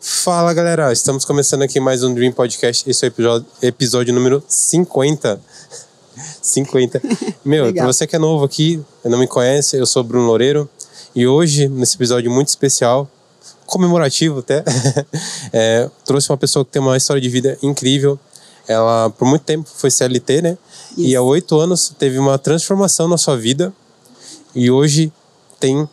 Fala galera, estamos começando aqui mais um Dream Podcast. Esse é o episódio número 50. 50. Meu, pra você que é novo aqui, não me conhece, eu sou Bruno Loureiro. E hoje, nesse episódio muito especial, comemorativo até, trouxe uma pessoa que tem uma história de vida incrível. Ela, por muito tempo, foi CLT, né? Isso. E há 8 anos teve uma transformação na sua vida. E hoje tem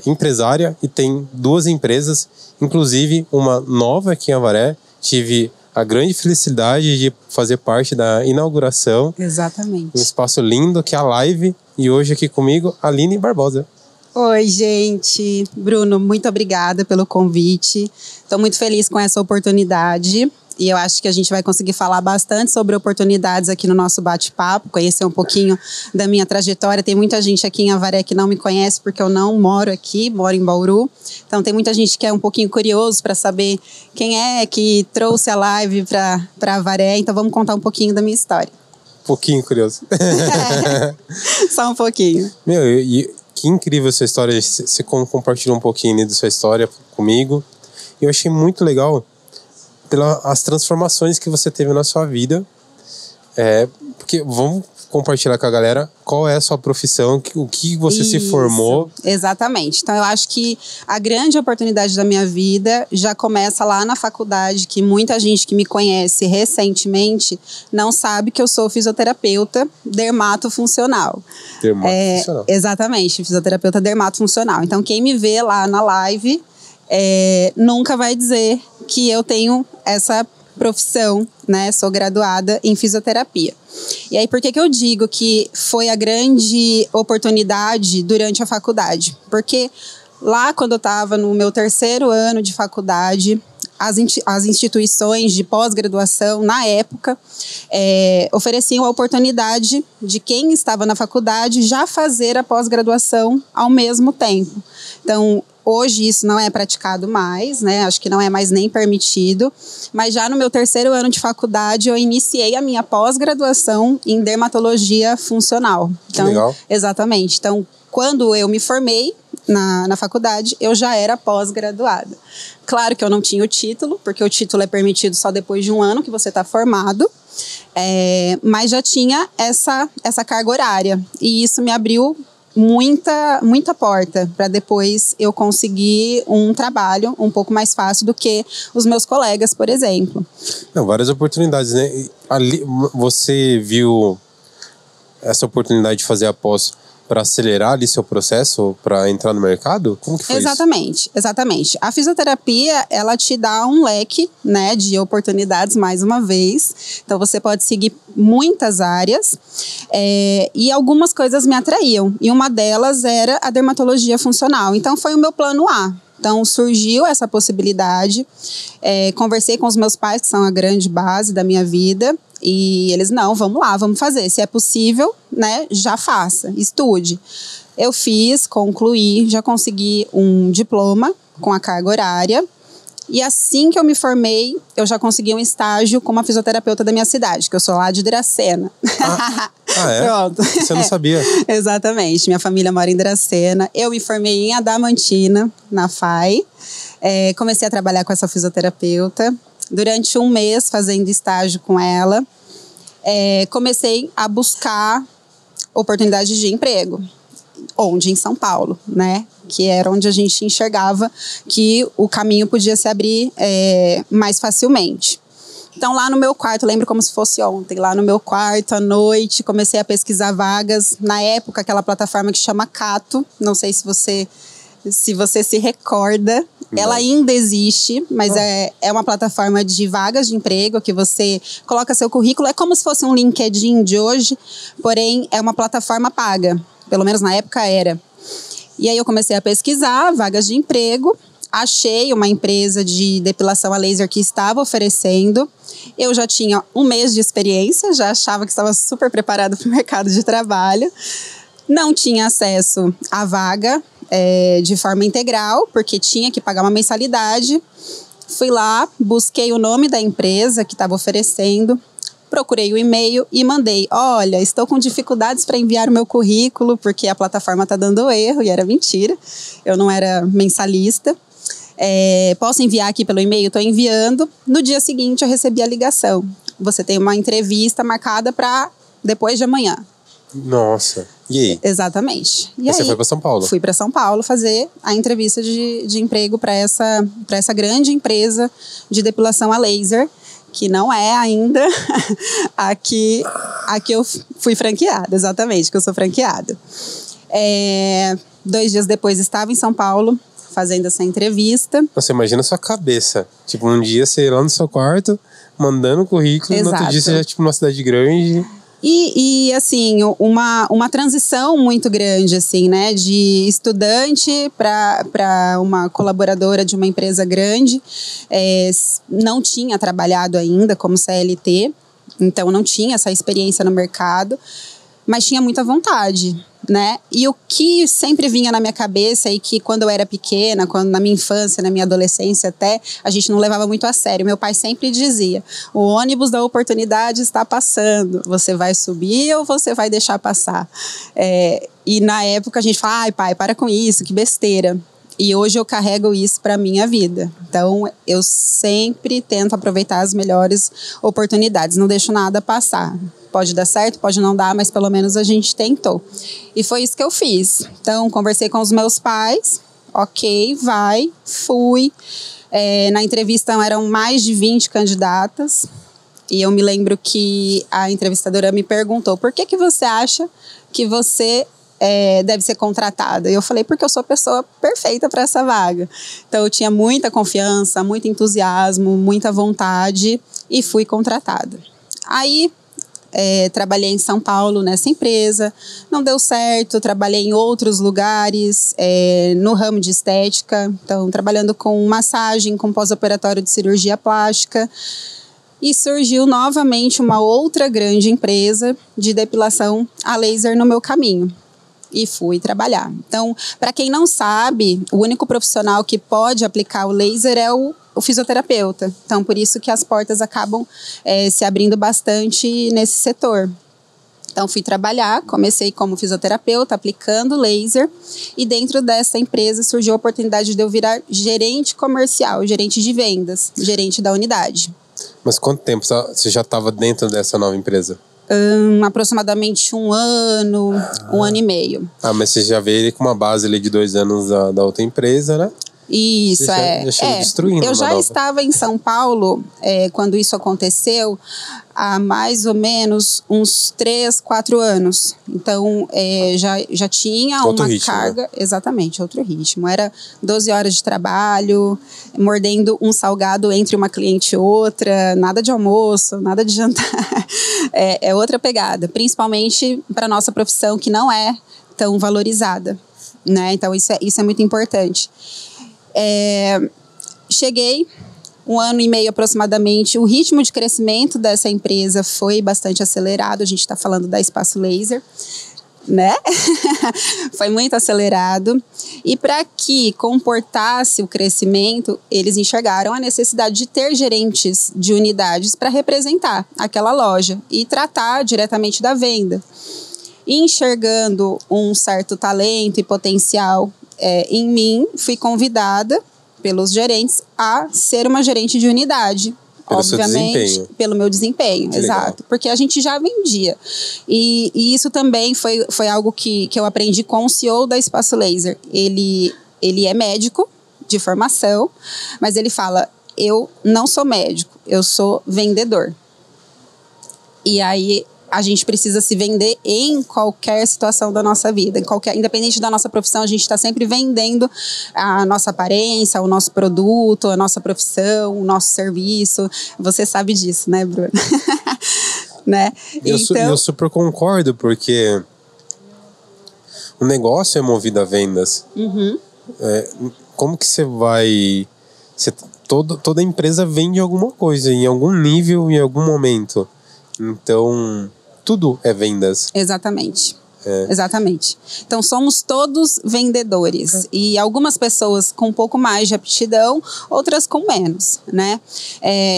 empresária e tem 2 empresas, inclusive uma nova aqui em Avaré. Tive a grande felicidade de fazer parte da inauguração. Exatamente. Um espaço lindo que é a Live. E hoje aqui comigo, Aline Barbosa. Oi, gente. Bruno, muito obrigada pelo convite. Estou muito feliz com essa oportunidade. E eu acho que a gente vai conseguir falar bastante sobre oportunidades aqui no nosso bate-papo, conhecer um pouquinho da minha trajetória. Tem muita gente aqui em Avaré que não me conhece porque eu não moro aqui, moro em Bauru. Então tem muita gente que é um pouquinho curioso para saber quem é que trouxe a Live para Avaré. Então vamos contar um pouquinho da minha história. Um pouquinho curioso. Só um pouquinho. Meu, que incrível essa história. Você compartilhou um pouquinho da sua história comigo. E eu achei muito legal pelas transformações que você teve na sua vida. Porque vamos compartilhar com a galera qual é a sua profissão, o que você se formou. Exatamente. Então eu acho que a grande oportunidade da minha vida já começa lá na faculdade, que muita gente que me conhece recentemente não sabe que eu sou fisioterapeuta dermatofuncional. Dermatofuncional. Exatamente, fisioterapeuta dermatofuncional. Então quem me vê lá na Live nunca vai dizer que eu tenho essa profissão, né? Sou graduada em fisioterapia. E aí, por que eu digo que foi a grande oportunidade durante a faculdade? Porque lá, quando eu estava no meu 3º ano de faculdade, as instituições de pós-graduação, na época, ofereciam a oportunidade de quem estava na faculdade já fazer a pós-graduação ao mesmo tempo. Então, hoje isso não é praticado mais, né? Acho que não é mais nem permitido. Mas já no meu 3º ano de faculdade, eu iniciei a minha pós-graduação em dermatologia funcional. Então, legal. Exatamente. Então, quando eu me formei na faculdade, eu já era pós-graduada. Claro que eu não tinha o título, porque o título é permitido só depois de 1 ano que você está formado. Mas já tinha essa carga horária. E isso me abriu muita porta para depois eu conseguir um trabalho um pouco mais fácil do que os meus colegas, por exemplo. Não, várias oportunidades, né? Ali, você viu essa oportunidade de fazer a pós para acelerar ali seu processo para entrar no mercado? Como que foi isso? Exatamente. A fisioterapia, ela te dá um leque, né, de oportunidades, mais uma vez. Então, você pode seguir muitas áreas e algumas coisas me atraíam. E uma delas era a dermatologia funcional. Então, foi o meu plano A. Então, surgiu essa possibilidade. Conversei com os meus pais, que são a grande base da minha vida. E eles, não, vamos lá, vamos fazer. Se é possível, né, já faça, estude. Eu fiz, concluí, já consegui um diploma com a carga horária. E assim que eu me formei, eu já consegui um estágio como a fisioterapeuta da minha cidade, que eu sou lá de Dracena. É? Pronto. Você não sabia? Exatamente, minha família mora em Dracena. Eu me formei em Adamantina, na FAI. Comecei a trabalhar com essa fisioterapeuta. Durante 1 mês fazendo estágio com ela, comecei a buscar oportunidades de emprego. Onde? Em São Paulo, né? Que era onde a gente enxergava que o caminho podia se abrir mais facilmente. Então, lá no meu quarto, lembro como se fosse ontem, lá no meu quarto, à noite, comecei a pesquisar vagas. Na época, aquela plataforma que chama Cato, não sei se você se recorda. Não. Ela ainda existe, mas é uma plataforma de vagas de emprego que você coloca seu currículo. É como se fosse um LinkedIn de hoje, porém é uma plataforma paga. Pelo menos na época era. E aí eu comecei a pesquisar vagas de emprego. Achei uma empresa de depilação a laser que estava oferecendo. Eu já tinha 1 mês de experiência, já achava que estava super preparada para o mercado de trabalho. Não tinha acesso à vaga de forma integral, porque tinha que pagar uma mensalidade. Fui lá, busquei o nome da empresa que estava oferecendo, procurei o e-mail e mandei: olha, estou com dificuldades para enviar o meu currículo, porque a plataforma está dando erro, e era mentira, eu não era mensalista. Posso enviar aqui pelo e-mail? Estou enviando. No dia seguinte, eu recebi a ligação. Você tem uma entrevista marcada para depois de amanhã. Nossa. E aí? Exatamente. E aí você foi para São Paulo? Fui para São Paulo fazer a entrevista de emprego para essa grande empresa de depilação a laser, que não é ainda a que eu fui franqueada, exatamente, que eu sou franqueada. 2 dias depois estava em São Paulo fazendo essa entrevista. Você imagina a sua cabeça. Tipo, um dia você ir lá no seu quarto, mandando currículo, e no outro dia você já, tipo, numa cidade grande. E assim, uma transição muito grande, assim, né? De estudante para uma colaboradora de uma empresa grande. Não tinha trabalhado ainda como CLT, então não tinha essa experiência no mercado, mas tinha muita vontade, né? E o que sempre vinha na minha cabeça e que quando eu era pequena, na minha infância, na minha adolescência até, a gente não levava muito a sério. Meu pai sempre dizia, o ônibus da oportunidade está passando, você vai subir ou você vai deixar passar? E na época a gente fala, ai pai, para com isso, que besteira. E hoje eu carrego isso para a minha vida. Então, eu sempre tento aproveitar as melhores oportunidades, não deixo nada passar. Pode dar certo, pode não dar, mas pelo menos a gente tentou. E foi isso que eu fiz. Então, conversei com os meus pais. Ok, fui. Na entrevista eram mais de 20 candidatas. E eu me lembro que a entrevistadora me perguntou, por que você acha que você deve ser contratada? E eu falei, porque eu sou a pessoa perfeita para essa vaga. Então, eu tinha muita confiança, muito entusiasmo, muita vontade e fui contratada. Aí, trabalhei em São Paulo nessa empresa, não deu certo, trabalhei em outros lugares, no ramo de estética, então trabalhando com massagem, com pós-operatório de cirurgia plástica, e surgiu novamente uma outra grande empresa de depilação a laser no meu caminho. E fui trabalhar. Então, para quem não sabe, o único profissional que pode aplicar o laser é o fisioterapeuta. Então, por isso que as portas acabam se abrindo bastante nesse setor. Então, fui trabalhar, comecei como fisioterapeuta, aplicando laser. E dentro dessa empresa surgiu a oportunidade de eu virar gerente comercial, gerente de vendas, gerente da unidade. Mas quanto tempo você já estava dentro dessa nova empresa? Aproximadamente 1 ano, 1 ano e meio. Mas você já veio ele com uma base ali de 2 anos da outra empresa, né? Isso, já chegou destruindo. Eu já estava em São Paulo quando isso aconteceu, há mais ou menos uns 3, 4 anos. Então, já tinha outro uma ritmo, carga... né? Exatamente, outro ritmo. Era 12 horas de trabalho, mordendo um salgado entre uma cliente e outra, nada de almoço, nada de jantar. É outra pegada, principalmente para a nossa profissão, que não é tão valorizada, né? Então, isso é muito importante. Cheguei 1 ano e meio aproximadamente. O ritmo de crescimento dessa empresa foi bastante acelerado. A gente está falando da Espaço Laser, né? Foi muito acelerado. E para que comportasse o crescimento, eles enxergaram a necessidade de ter gerentes de unidades para representar aquela loja e tratar diretamente da venda. Enxergando um certo talento e potencial em mim, fui convidada pelos gerentes a ser uma gerente de unidade. Obviamente, pelo meu desempenho, exato. Legal. Porque a gente já vendia. E isso também foi algo que eu aprendi com o CEO da Espaço Laser. Ele é médico de formação, mas ele fala, eu não sou médico, eu sou vendedor. E aí a gente precisa se vender em qualquer situação da nossa vida, independente da nossa profissão, a gente está sempre vendendo a nossa aparência, o nosso produto, a nossa profissão, o nosso serviço. Você sabe disso, né, Bruno? Né? Eu super concordo, porque o negócio é movido a vendas. Uhum. Como que você vai... Toda empresa vende alguma coisa, em algum nível, em algum momento. Então... tudo é vendas. Exatamente. Exatamente. Então, somos todos vendedores. E algumas pessoas com um pouco mais de aptidão, outras com menos, né?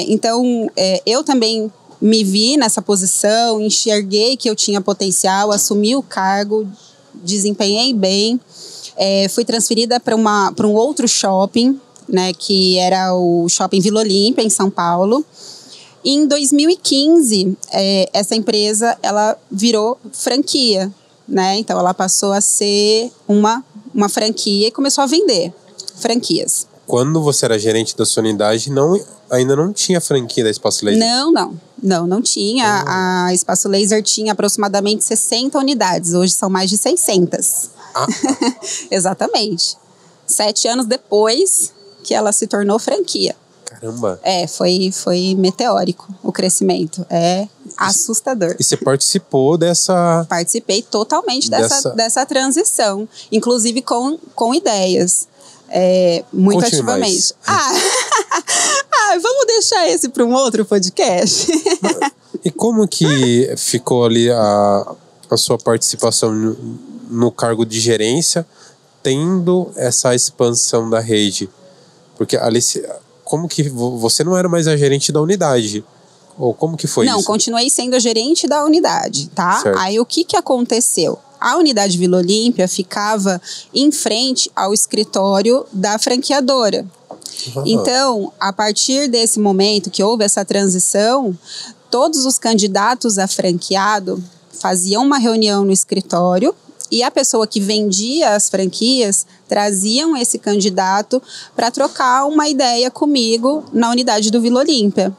Então, eu também me vi nessa posição, enxerguei que eu tinha potencial, assumi o cargo, desempenhei bem. Fui transferida para um outro shopping, né, que era o Shopping Vila Olímpia, em São Paulo. E em 2015, essa empresa ela virou franquia, né? Então, ela passou a ser uma franquia e começou a vender franquias. Quando você era gerente da sua unidade, ainda não tinha franquia da Espaço Laser? Não tinha. A Espaço Laser tinha aproximadamente 60 unidades. Hoje são mais de 600. Exatamente. 7 anos depois que ela se tornou franquia. Caramba! Foi meteórico o crescimento. É assustador. E você participou dessa... Participei totalmente dessa transição. Inclusive com ideias. Muito Conte-me ativamente. Vamos deixar esse para um outro podcast. E como que ficou ali a sua participação no cargo de gerência, tendo essa expansão da rede? Porque ali, como que você não era mais a gerente da unidade? Ou como que foi isso? Não, continuei sendo a gerente da unidade, tá? Certo. Aí o que aconteceu? A unidade Vila Olímpia ficava em frente ao escritório da franqueadora. Então, a partir desse momento que houve essa transição, todos os candidatos a franqueado faziam uma reunião no escritório e a pessoa que vendia as franquias traziam esse candidato para trocar uma ideia comigo na unidade do Vila Olímpia.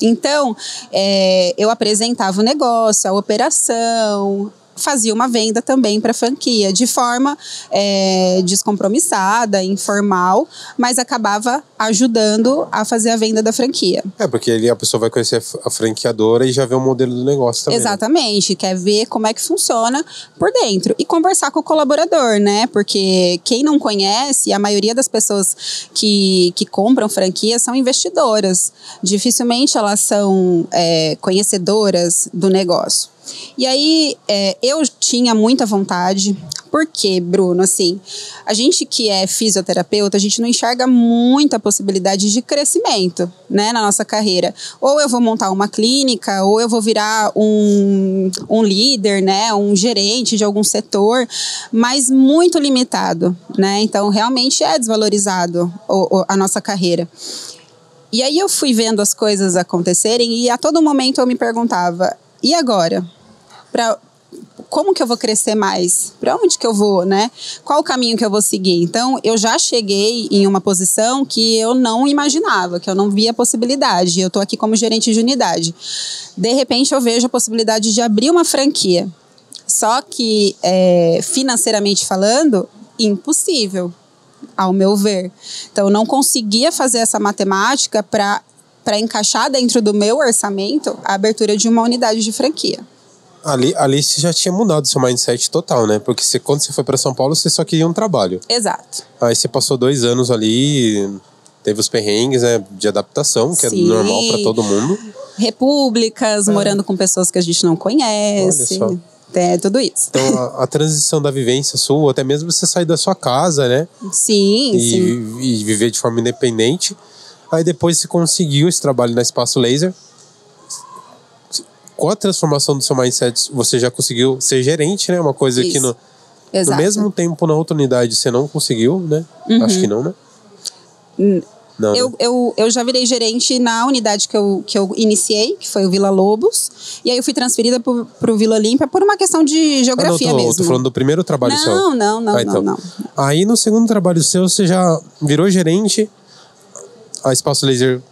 Então, eu apresentava o negócio, a operação, fazia uma venda também para a franquia, de forma descompromissada, informal, mas acabava ajudando a fazer a venda da franquia. Porque ali a pessoa vai conhecer a franqueadora e já vê o modelo do negócio também. Exatamente, quer ver como é que funciona por dentro e conversar com o colaborador, né? Porque quem não conhece, a maioria das pessoas que compram franquia são investidoras. Dificilmente elas são conhecedoras do negócio. E aí, eu tinha muita vontade, porque, Bruno, assim, a gente que é fisioterapeuta, a gente não enxerga muita possibilidade de crescimento, né, na nossa carreira. Ou eu vou montar uma clínica, ou eu vou virar um líder, né, um gerente de algum setor, mas muito limitado, né, então realmente é desvalorizado a nossa carreira. E aí eu fui vendo as coisas acontecerem e a todo momento eu me perguntava, e agora? Como que eu vou crescer mais? Para onde que eu vou, né? Qual o caminho que eu vou seguir? Então, eu já cheguei em uma posição que eu não imaginava, que eu não via possibilidade. Eu estou aqui como gerente de unidade. De repente, eu vejo a possibilidade de abrir uma franquia. Só que, financeiramente falando, impossível, ao meu ver. Então, eu não conseguia fazer essa matemática para encaixar dentro do meu orçamento a abertura de uma unidade de franquia. Ali você já tinha mudado seu mindset total, né? Porque quando você foi para São Paulo, você só queria um trabalho. Exato. Aí você passou 2 anos ali, teve os perrengues, né, de adaptação, que Sim. é normal para todo mundo. Repúblicas, morando com pessoas que a gente não conhece. Olha só. Tudo isso. Então, a transição da vivência sua, até mesmo você sair da sua casa, né? Sim. E viver de forma independente. Aí depois você conseguiu esse trabalho na Espaço Laser. Com a transformação do seu mindset, você já conseguiu ser gerente, né? Uma coisa isso. que no Exato. mesmo tempo, na outra unidade, você não conseguiu, né? Uhum. Acho que não, né? Não, eu já virei gerente na unidade que eu iniciei, que foi o Vila Lobos. E aí eu fui transferida para o Vila Olímpia por uma questão de geografia mesmo. Tô falando do primeiro trabalho seu. Não. Não. Aí no segundo trabalho seu, você já virou gerente. A Espaço Laser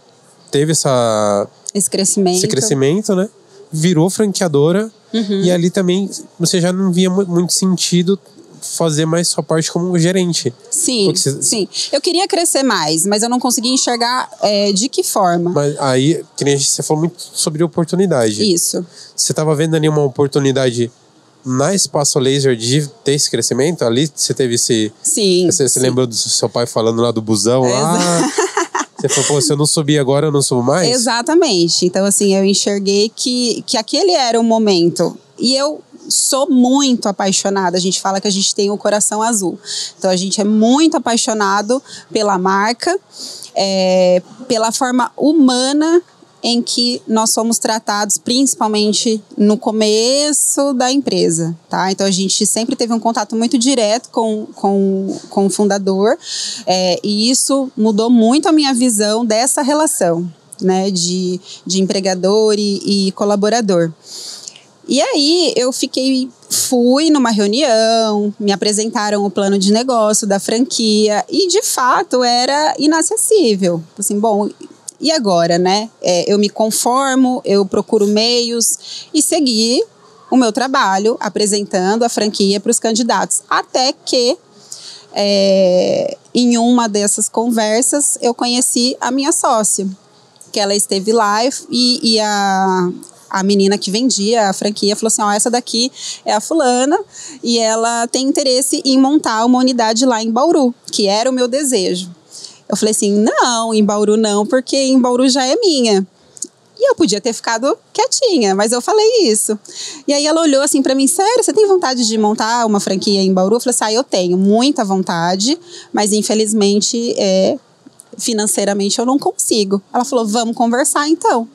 teve esse crescimento, né? Virou franqueadora. Uhum. E ali também você já não via muito sentido fazer mais sua parte como gerente. Sim. Eu queria crescer mais, mas eu não conseguia enxergar de que forma. Mas aí, que nem você falou muito sobre oportunidade. Isso. Você estava vendo ali uma oportunidade na Espaço Laser de ter esse crescimento? Ali você teve esse... Sim. Você lembrou do seu pai falando lá do busão lá? Você falou, pô, se eu não subir agora, eu não subo mais? Exatamente. Então, assim, eu enxerguei que aquele era o momento. E eu sou muito apaixonada. A gente fala que a gente tem o coração azul. Então, a gente é muito apaixonado pela marca, pela forma humana em que nós somos tratados, principalmente no começo da empresa, tá? Então, a gente sempre teve um contato muito direto com o fundador, e isso mudou muito a minha visão dessa relação, né, de empregador e colaborador. E aí, fui numa reunião, me apresentaram o plano de negócio da franquia e, de fato, era inacessível. Assim, bom, e agora, né? Eu me conformo, eu procuro meios e segui o meu trabalho apresentando a franquia para os candidatos. Até que, em uma dessas conversas, eu conheci a minha sócia, que ela esteve lá e a menina que vendia a franquia falou assim, essa daqui é a fulana e ela tem interesse em montar uma unidade lá em Bauru, que era o meu desejo. Eu falei assim, não, em Bauru não, porque em Bauru já é minha. E eu podia ter ficado quietinha, mas eu falei isso. E aí ela olhou assim pra mim, sério, você tem vontade de montar uma franquia em Bauru? Eu falei assim, eu tenho muita vontade, mas infelizmente financeiramente eu não consigo. Ela falou, vamos conversar então.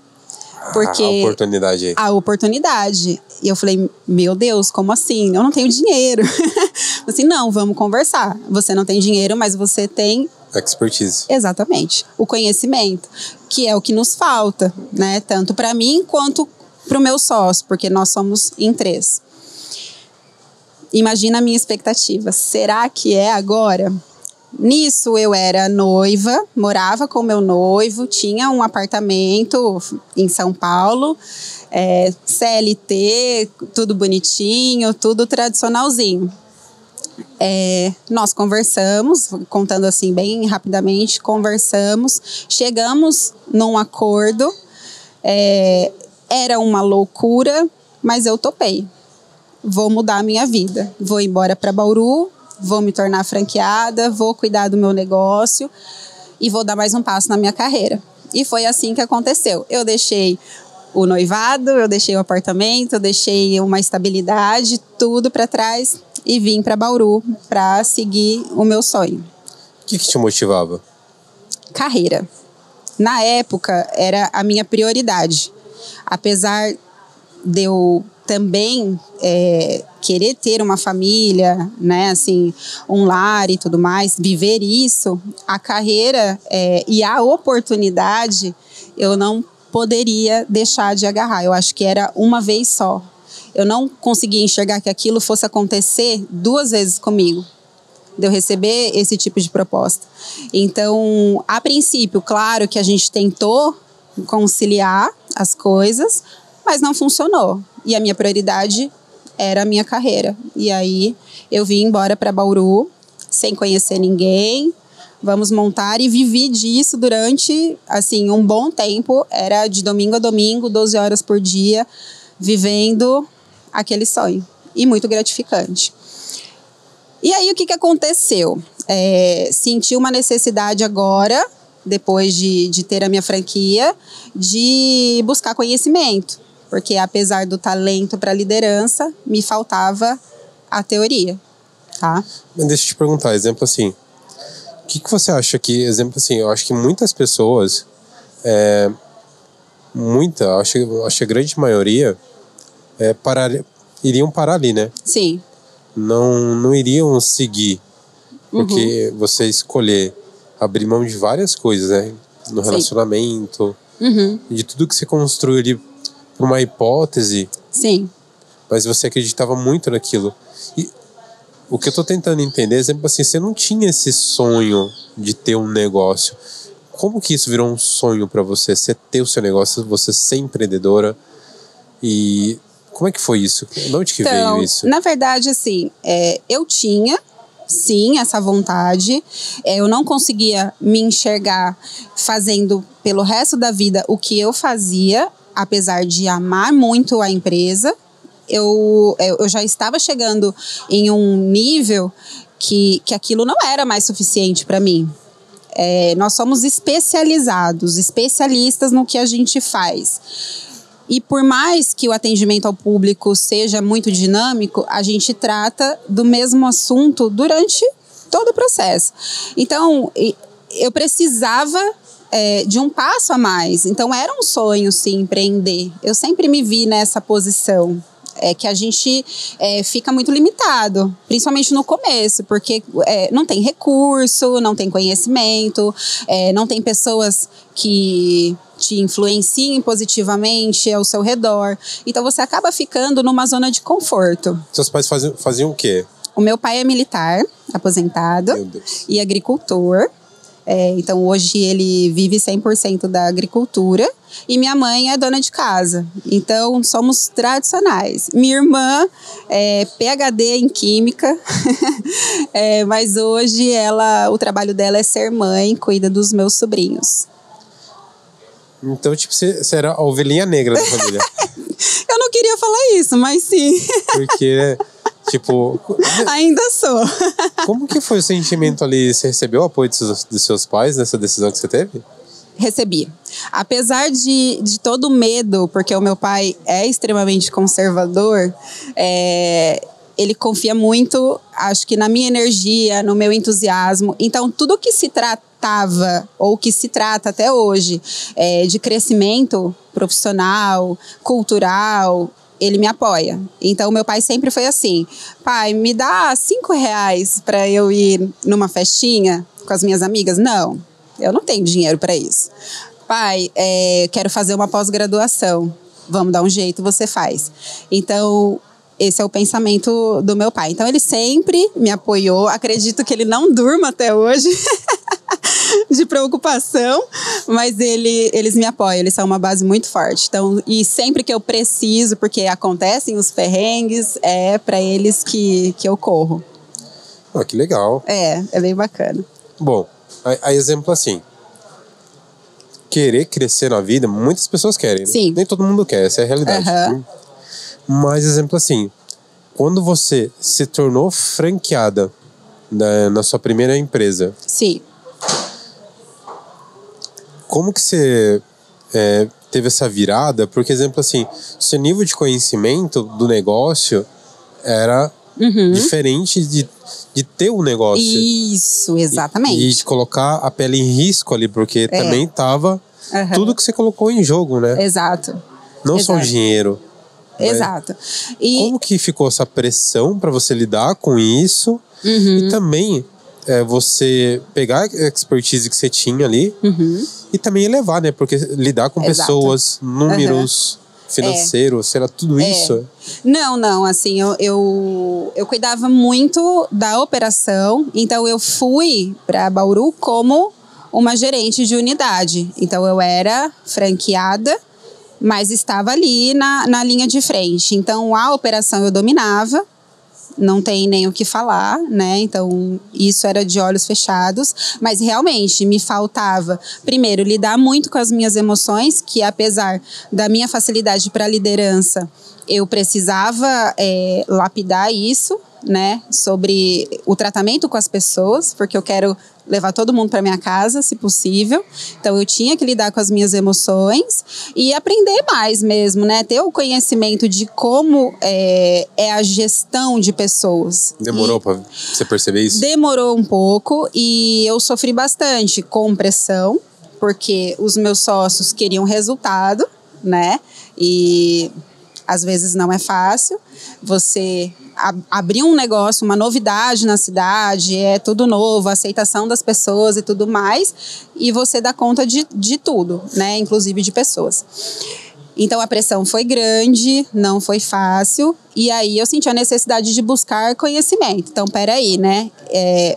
Porque a oportunidade aí. A oportunidade. E eu falei, meu Deus, como assim? Eu não tenho dinheiro. Assim, não, vamos conversar. Você não tem dinheiro, mas você tem... expertise. Exatamente. O conhecimento, que é o que nos falta, né? Tanto para mim quanto para o meu sócio, porque nós somos em 3. Imagina a minha expectativa. Será que é agora? Nisso eu era noiva, morava com meu noivo, tinha um apartamento em São Paulo, CLT, tudo bonitinho, tudo tradicionalzinho. Nós conversamos, contando assim bem rapidamente, chegamos num acordo, era uma loucura, mas eu topei. Vou mudar a minha vida, vou embora para Bauru, vou me tornar franqueada, vou cuidar do meu negócio e vou dar mais um passo na minha carreira. E foi assim que aconteceu. Eu deixei o noivado, eu deixei o apartamento, eu deixei uma estabilidade, tudo para trás e vim para Bauru para seguir o meu sonho. O que te motivava? Carreira. Na época, era a minha prioridade. Apesar de eu também querer ter uma família, né, assim, um lar e tudo mais, viver isso, a carreira e a oportunidade, eu não poderia deixar de agarrar. Eu acho que era uma vez só. Eu não conseguia enxergar que aquilo fosse acontecer 2 vezes comigo, de eu receber esse tipo de proposta. Então, a princípio, claro que a gente tentou conciliar as coisas, mas não funcionou. E a minha prioridade era a minha carreira. E aí, eu vim embora para Bauru, sem conhecer ninguém. Vamos montar e vivi disso durante, assim, um bom tempo. Era de domingo a domingo, 12 horas por dia, vivendo aquele sonho. E muito gratificante. E aí, o que aconteceu? Senti uma necessidade agora, depois de ter a minha franquia, de buscar conhecimento. Porque apesar do talento para liderança, me faltava a teoria, tá? Mas deixa eu te perguntar, exemplo assim, o que você acha que, exemplo assim, eu acho que muitas pessoas, acho que a grande maioria, iriam parar ali, né? Sim. Não iriam seguir, porque você escolher abrir mão de várias coisas, né? No relacionamento, de tudo que você construiu ali por uma hipótese. Sim. Mas você acreditava muito naquilo. E o que eu tô tentando entender, exemplo assim, você não tinha esse sonho de ter um negócio. Como que isso virou um sonho para você? Você ter o seu negócio, você ser empreendedora. E como é que foi isso? De onde que veio isso? Na verdade, assim, eu tinha, sim, essa vontade. Eu não conseguia me enxergar fazendo pelo resto da vida o que eu fazia, apesar de amar muito a empresa. Eu já estava chegando em um nível que aquilo não era mais suficiente para mim. Nós somos especialistas no que a gente faz. E por mais que o atendimento ao público seja muito dinâmico, a gente trata do mesmo assunto durante todo o processo. Então, eu precisava de um passo a mais. Então, era um sonho, sim, empreender. Eu sempre me vi nessa posição. Que a gente fica muito limitado, principalmente no começo, porque não tem recurso, não tem conhecimento, não tem pessoas que te influenciem positivamente ao seu redor. Então, você acaba ficando numa zona de conforto. Seus pais faziam o quê? O meu pai é militar, aposentado, e agricultor. Então, hoje ele vive 100% da agricultura. E minha mãe é dona de casa. Então, somos tradicionais. Minha irmã é PhD em Química. Mas hoje, o trabalho dela é ser mãe, cuida dos meus sobrinhos. Então, tipo, você era a ovelhinha negra da família. Eu não queria falar isso, mas sim. Porque, tipo... Ainda sou. Como que foi o sentimento ali? Você recebeu o apoio dos seus pais nessa decisão que você teve? Recebi. Apesar de todo o medo, porque o meu pai é extremamente conservador, ele confia muito, acho que na minha energia, no meu entusiasmo. Então, tudo que se tratava, ou que se trata até hoje, de crescimento profissional, cultural, ele me apoia. Então, meu pai sempre foi assim: pai, me dá R$5 para eu ir numa festinha com as minhas amigas? Não, eu não tenho dinheiro para isso. Pai, quero fazer uma pós-graduação. Vamos dar um jeito, você faz. Então, esse é o pensamento do meu pai. Então, ele sempre me apoiou. Acredito que ele não durma até hoje de preocupação, mas eles me apoiam. Eles são uma base muito forte. Então, e sempre que eu preciso, porque acontecem os perrengues, é para eles que eu corro. Ah, que legal. É bem bacana. Bom, a exemplo assim, querer crescer na vida, muitas pessoas querem. Sim. Nem todo mundo quer, essa é a realidade. Uhum. Mas, exemplo assim, quando você se tornou franqueada na sua primeira empresa... Sim. Como que você teve essa virada? Porque, exemplo assim, seu nível de conhecimento do negócio era diferente de ter um negócio. Isso, exatamente. E de colocar a pele em risco ali, porque também estava tudo que você colocou em jogo, né? Exato. Não só o dinheiro. Exato. Como que ficou essa pressão para você lidar com isso? E também você pegar a expertise que você tinha ali e também elevar, né? Porque lidar com pessoas, números... financeiro, será tudo isso? Não, assim, eu cuidava muito da operação, então eu fui para Bauru como uma gerente de unidade. Então eu era franqueada, mas estava ali na linha de frente. Então a operação eu dominava, não tem nem o que falar, né? Então, isso era de olhos fechados. Mas, realmente, me faltava, primeiro, lidar muito com as minhas emoções, que apesar da minha facilidade para liderança, eu precisava lapidar isso, né? Sobre o tratamento com as pessoas, porque eu quero levar todo mundo para minha casa, se possível. Então, eu tinha que lidar com as minhas emoções e aprender mais mesmo, né? Ter o conhecimento de como é a gestão de pessoas. Demorou para você perceber isso? Demorou um pouco e eu sofri bastante com pressão, porque os meus sócios queriam resultado, né? E às vezes não é fácil. Você abrir um negócio, uma novidade na cidade, é tudo novo, a aceitação das pessoas e tudo mais, e você dá conta de tudo, né? Inclusive de pessoas. Então a pressão foi grande, não foi fácil, e aí eu senti a necessidade de buscar conhecimento. Então, peraí, né?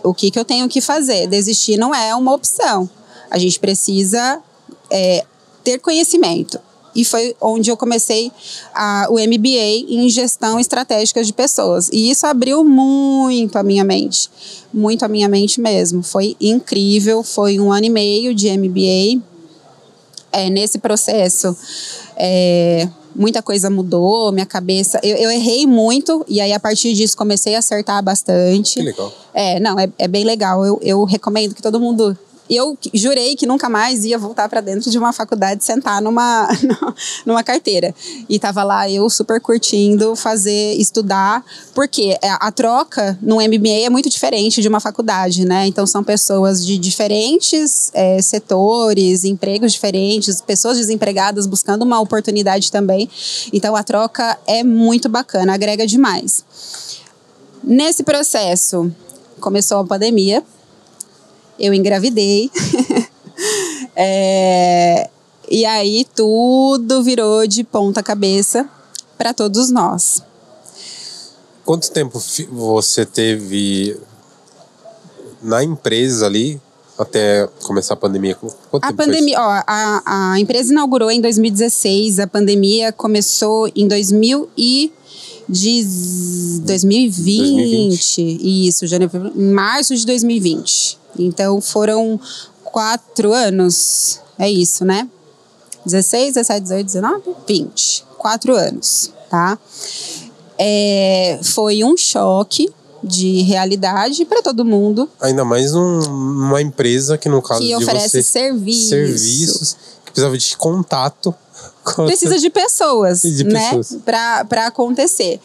O que eu tenho que fazer? Desistir não é uma opção. A gente precisa ter conhecimento. E foi onde eu comecei o MBA em gestão estratégica de pessoas. E isso abriu muito a minha mente. Muito a minha mente mesmo. Foi incrível. Foi 1 ano e meio de MBA. Nesse processo, muita coisa mudou. Minha cabeça... Eu errei muito. E aí, a partir disso, comecei a acertar bastante. Que legal. É bem legal. Eu recomendo que todo mundo eu jurei que nunca mais ia voltar para dentro de uma faculdade, sentar numa carteira. E tava lá eu super curtindo estudar, porque a troca no MBA é muito diferente de uma faculdade, né? Então são pessoas de diferentes setores, empregos diferentes, pessoas desempregadas buscando uma oportunidade também. Então a troca é muito bacana, agrega demais. Nesse processo, começou a pandemia. Eu engravidei. E aí tudo virou de ponta cabeça para todos nós. Quanto tempo você teve na empresa ali até começar a pandemia? Quanto tempo pandemia, a empresa inaugurou em 2016, a pandemia começou em 2020. Isso, em março de 2020. Então foram 4 anos, é isso, né? 16, 17, 18, 19, 20. 4 anos, tá? Foi um choque de realidade para todo mundo. Ainda mais numa empresa que, no caso que de oferece você, serviços, que precisava de contato. Precisa de pessoas, né? Para acontecer.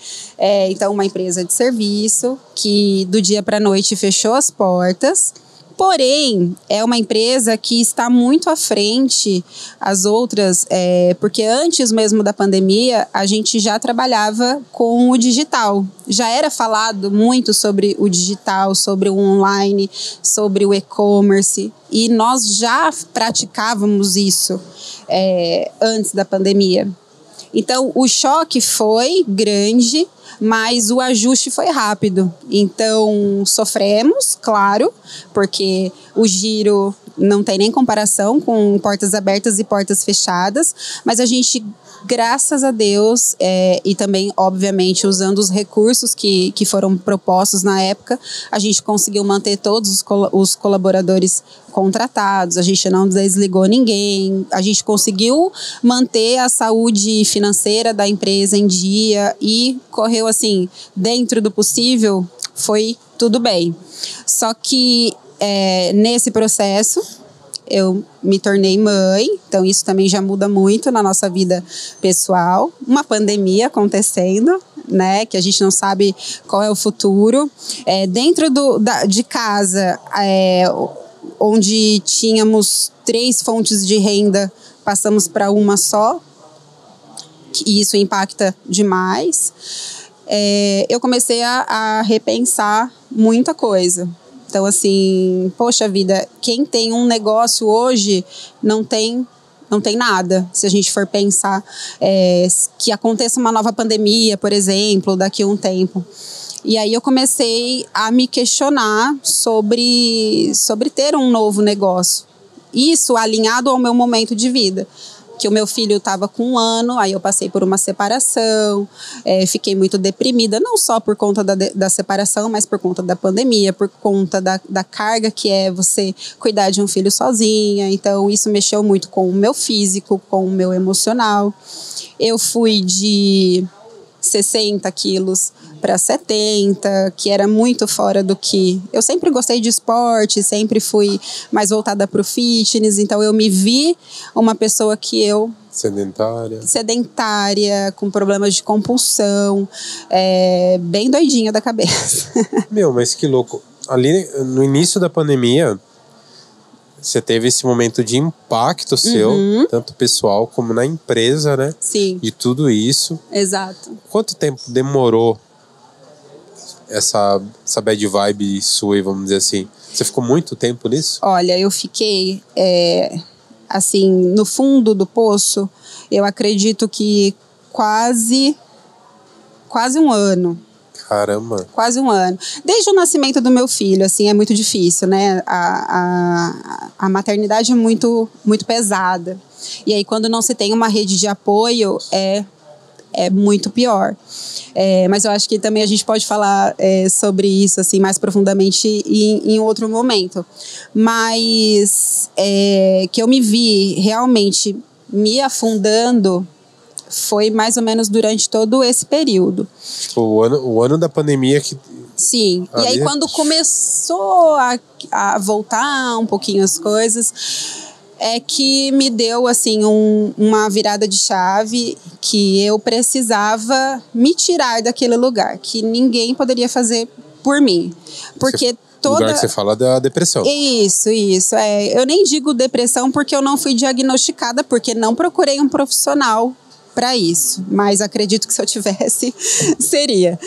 Então, uma empresa de serviço que do dia para a noite fechou as portas. Porém, é uma empresa que está muito à frente às outras, porque antes mesmo da pandemia, a gente já trabalhava com o digital. Já era falado muito sobre o digital, sobre o online, sobre o e-commerce. E nós já praticávamos isso antes da pandemia. Então, o choque foi grande, mas o ajuste foi rápido. Então, sofremos, claro, porque o giro não tem nem comparação com portas abertas e portas fechadas, mas a gente, graças a Deus, e também, obviamente, usando os recursos que foram propostos na época, a gente conseguiu manter todos os colaboradores contratados, a gente não desligou ninguém, a gente conseguiu manter a saúde financeira da empresa em dia e correu assim, dentro do possível, foi tudo bem. Só que nesse processo, eu me tornei mãe, então isso também já muda muito na nossa vida pessoal. Uma pandemia acontecendo, né, que a gente não sabe qual é o futuro. Dentro de casa, onde tínhamos 3 fontes de renda, passamos para uma só, e isso impacta demais. Eu comecei a repensar muita coisa. Então, assim, poxa vida, quem tem um negócio hoje não tem nada. Se a gente for pensar que aconteça uma nova pandemia, por exemplo, daqui a um tempo. E aí eu comecei a me questionar sobre ter um novo negócio. Isso alinhado ao meu momento de vida. Que o meu filho estava com 1 ano, aí eu passei por uma separação, fiquei muito deprimida, não só por conta da separação, mas por conta da pandemia, por conta da carga que é você cuidar de um filho sozinha. Então isso mexeu muito com o meu físico, com o meu emocional. Eu fui de 60 quilos para 70, que era muito fora do que... Eu sempre gostei de esporte, sempre fui mais voltada para o fitness, então eu me vi uma pessoa que eu... Sedentária, com problemas de compulsão, bem doidinha da cabeça. Meu, mas que louco. Ali no início da pandemia, você teve esse momento de impacto seu, tanto pessoal como na empresa, né? Sim. De tudo isso. Exato. Quanto tempo demorou essa bad vibe sua, vamos dizer assim? Você ficou muito tempo nisso? Olha, eu fiquei, assim, no fundo do poço, eu acredito que quase 1 ano. Caramba. Quase 1 ano. Desde o nascimento do meu filho, assim, é muito difícil, né? A maternidade é muito, muito pesada. E aí, quando não se tem uma rede de apoio, é muito pior. Mas eu acho que também a gente pode falar sobre isso assim, mais profundamente em outro momento. Mas que eu me vi realmente me afundando foi mais ou menos durante todo esse período. Tipo, o ano da pandemia que Sim. Ali... E aí, quando começou a voltar um pouquinho as coisas, é que me deu, assim, uma virada de chave que eu precisava me tirar daquele lugar, que ninguém poderia fazer por mim. Porque lugar que você fala da depressão. Isso. Eu nem digo depressão porque eu não fui diagnosticada, porque não procurei um profissional para isso. Mas acredito que se eu tivesse, seria.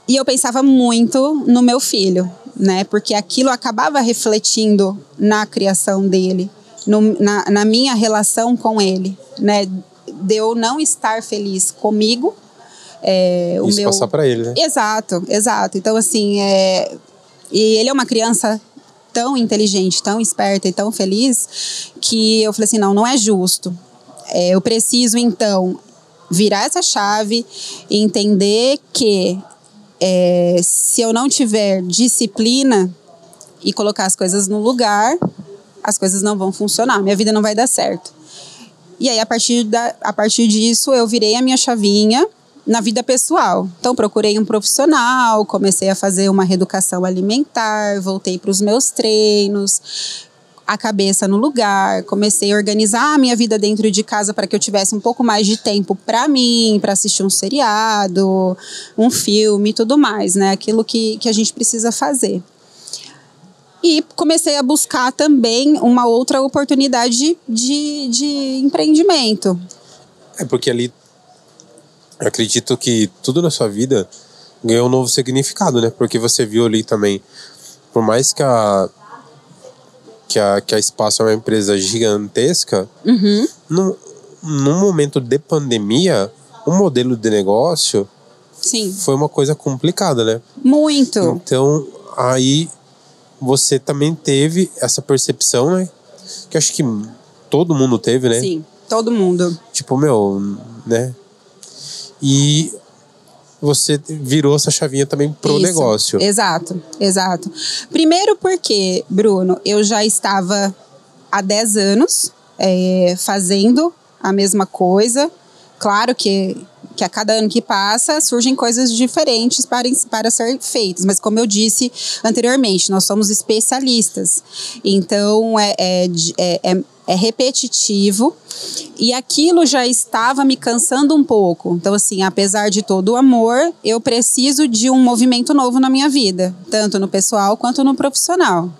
E eu pensava muito no meu filho, né? Porque aquilo acabava refletindo na criação dele, na minha relação com ele, né? De eu não estar feliz comigo. Passar para ele, né? Exato. Então, assim, e ele é uma criança tão inteligente, tão esperta e tão feliz, que eu falei assim, não é justo. Eu preciso, então, virar essa chave e entender que se eu não tiver disciplina e colocar as coisas no lugar, as coisas não vão funcionar, minha vida não vai dar certo. E aí, a partir disso, eu virei a minha chavinha na vida pessoal. Então, procurei um profissional, comecei a fazer uma reeducação alimentar, voltei para os meus treinos, a cabeça no lugar, comecei a organizar a minha vida dentro de casa para que eu tivesse um pouco mais de tempo para mim, para assistir um seriado, um filme e tudo mais, né? Aquilo que a gente precisa fazer. E comecei a buscar também uma outra oportunidade de empreendimento. Porque ali, eu acredito que tudo na sua vida ganhou um novo significado, né? Porque você viu ali também, por mais que a Espaço é uma empresa gigantesca, num momento de pandemia, o modelo de negócio foi uma coisa complicada, né? Muito. Então, aí você também teve essa percepção, né? Que acho que todo mundo teve, né? Sim, todo mundo. Tipo, né? E você virou essa chavinha também pro negócio. Exato. Primeiro porque, Bruno, eu já estava há 10 anos fazendo a mesma coisa. Claro que a cada ano que passa surgem coisas diferentes para ser feitas. Mas como eu disse anteriormente, nós somos especialistas. Então, é repetitivo e aquilo já estava me cansando um pouco. Então, assim, apesar de todo o amor, eu preciso de um movimento novo na minha vida, tanto no pessoal quanto no profissional.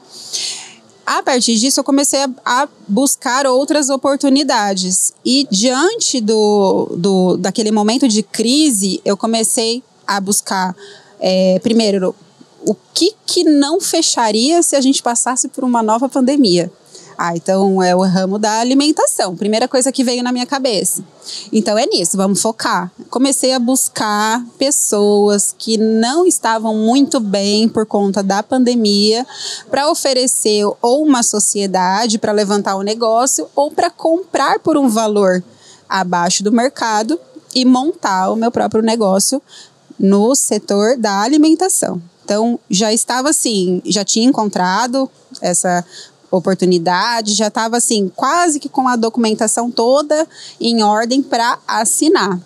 A partir disso, eu comecei a buscar outras oportunidades. E diante daquele momento de crise, eu comecei a buscar, primeiro, o que não fecharia se a gente passasse por uma nova pandemia. Então é o ramo da alimentação, primeira coisa que veio na minha cabeça. Então é nisso, vamos focar. Comecei a buscar pessoas que não estavam muito bem por conta da pandemia para oferecer ou uma sociedade para levantar o negócio ou para comprar por um valor abaixo do mercado e montar o meu próprio negócio no setor da alimentação. Então já estava assim, já tinha encontrado essa oportunidade, já estava assim, quase que com a documentação toda em ordem para assinar.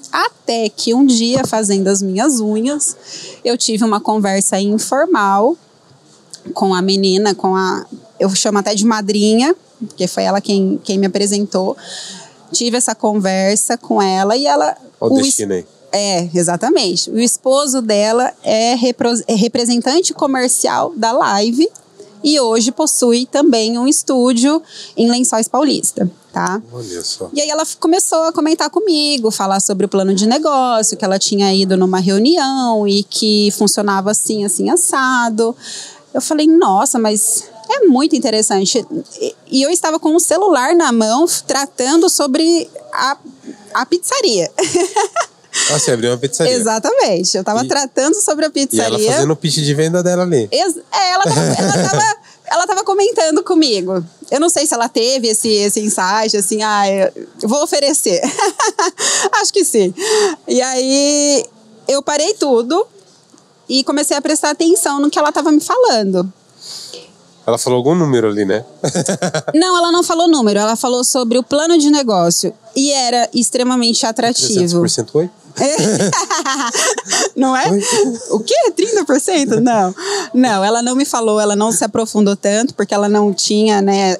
Até que um dia, fazendo as minhas unhas, eu tive uma conversa informal com a menina, eu chamo até de madrinha, porque foi ela quem me apresentou. Tive essa conversa com ela e ela... O destino aí. Exatamente. O esposo dela é representante comercial da Live, e hoje possui também um estúdio em Lençóis Paulista, tá? Olha só. E aí ela começou a comentar comigo, falar sobre o plano de negócio, que ela tinha ido numa reunião e que funcionava assim, assim, assado. Eu falei, nossa, mas é muito interessante. E eu estava com o celular na mão, tratando sobre a pizzaria. Você abriu uma pizzaria. Exatamente. Eu tava tratando sobre a pizzaria. E ela fazendo o pitch de venda dela ali. Ela tava comentando comigo. Eu não sei se ela teve esse insight, assim, eu vou oferecer. Acho que sim. E aí, eu parei tudo e comecei a prestar atenção no que ela tava me falando. Ela falou algum número ali, né? Não, ela não falou número. Ela falou sobre o plano de negócio. E era extremamente atrativo. 300% oi? Não é? Oi? O quê? 30%? Não. Não, ela não me falou, ela não se aprofundou tanto, porque ela não tinha, né,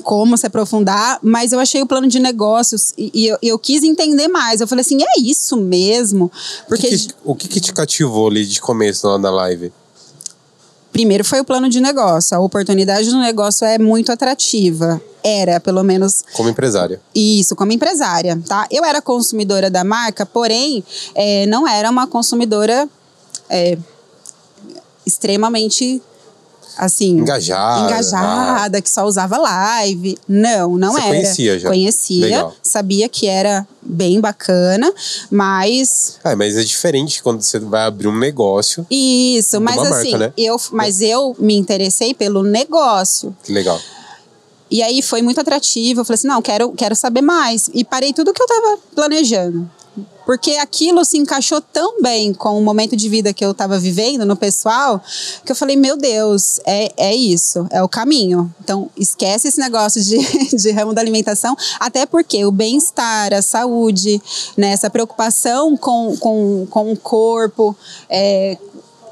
como se aprofundar, mas eu achei o plano de negócios e eu quis entender mais. Eu falei assim, é isso mesmo? Porque o que te cativou ali de começo lá na live? Primeiro foi o plano de negócio. A oportunidade do negócio é muito atrativa. Era, pelo menos... Como empresária. Isso, como empresária, tá? Eu era consumidora da marca, porém, não era uma consumidora extremamente... assim, engajada, que só usava live. Não Você era. Conhecia já? Conhecia, legal. Sabia que era bem bacana, mas... mas é diferente quando você vai abrir um negócio. Isso, mas assim, marca, né? eu me interessei pelo negócio. Que legal. E aí foi muito atrativo, eu falei assim, não, quero saber mais. E parei tudo que eu tava planejando. Porque aquilo se encaixou tão bem com o momento de vida que eu estava vivendo no pessoal, que eu falei, meu Deus, é isso, é o caminho. Então, esquece esse negócio de ramo da alimentação, até porque o bem-estar, a saúde, né, essa preocupação com o corpo...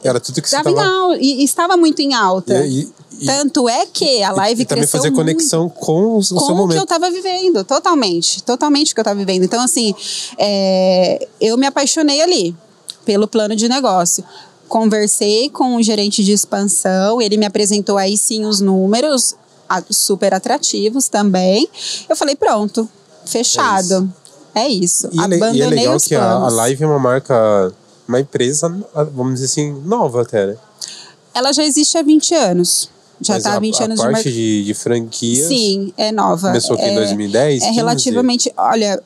era tudo que você estava muito em alta. Tanto é que a live cresceu muito. Também fazer conexão com o seu momento. Com o que eu estava vivendo, totalmente o que eu estava vivendo. Então, assim, eu me apaixonei ali pelo plano de negócio. Conversei com o gerente de expansão, ele me apresentou aí sim os números super atrativos também. Eu falei, pronto, fechado. É isso. Abandonei e é legal os que planos. a Live é uma marca, uma empresa, vamos dizer assim, nova até, né? Ela já existe há 20 anos. Já está há 20 anos de marca. A parte de franquias... Sim, é nova. Começou aqui em 2010? É 15? Relativamente... Olha,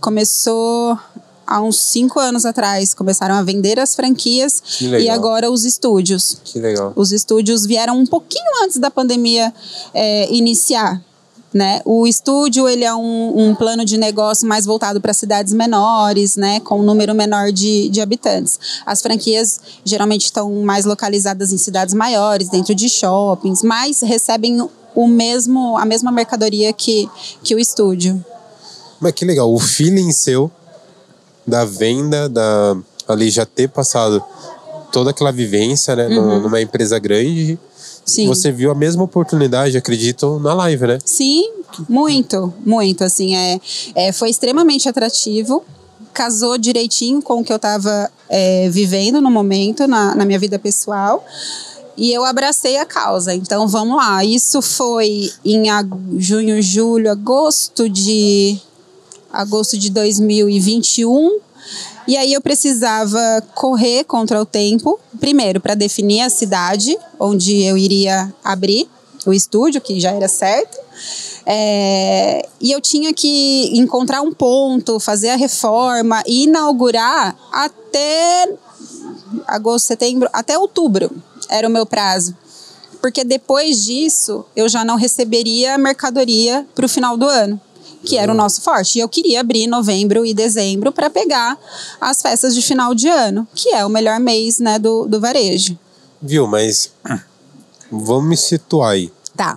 começou há uns 5 anos atrás. Começaram a vender as franquias. Que legal. E agora os estúdios. Que legal. Os estúdios vieram um pouquinho antes da pandemia iniciar. Né? O estúdio, ele é um plano de negócio mais voltado para cidades menores, né? Com um número menor de habitantes. As franquias geralmente estão mais localizadas em cidades maiores, dentro de shoppings, mas recebem a mesma mercadoria que o estúdio. Mas que legal, o feeling seu da venda, ali já ter passado toda aquela vivência, né? Numa empresa grande... Sim. Você viu a mesma oportunidade, acredito, na live, né? Sim, muito, assim, foi extremamente atrativo, casou direitinho com o que eu estava vivendo no momento, na minha vida pessoal, e eu abracei a causa. Então, vamos lá, isso foi em junho, julho, agosto de 2021, e aí eu precisava correr contra o tempo, primeiro para definir a cidade onde eu iria abrir o estúdio, que já era certo. E eu tinha que encontrar um ponto, fazer a reforma e inaugurar até agosto, setembro, até outubro era o meu prazo. Porque depois disso eu já não receberia mercadoria para o final do ano, que era o nosso forte. E eu queria abrir novembro e dezembro para pegar as festas de final de ano, que é o melhor mês, né, do varejo. Viu, mas vamos me situar aí. Tá.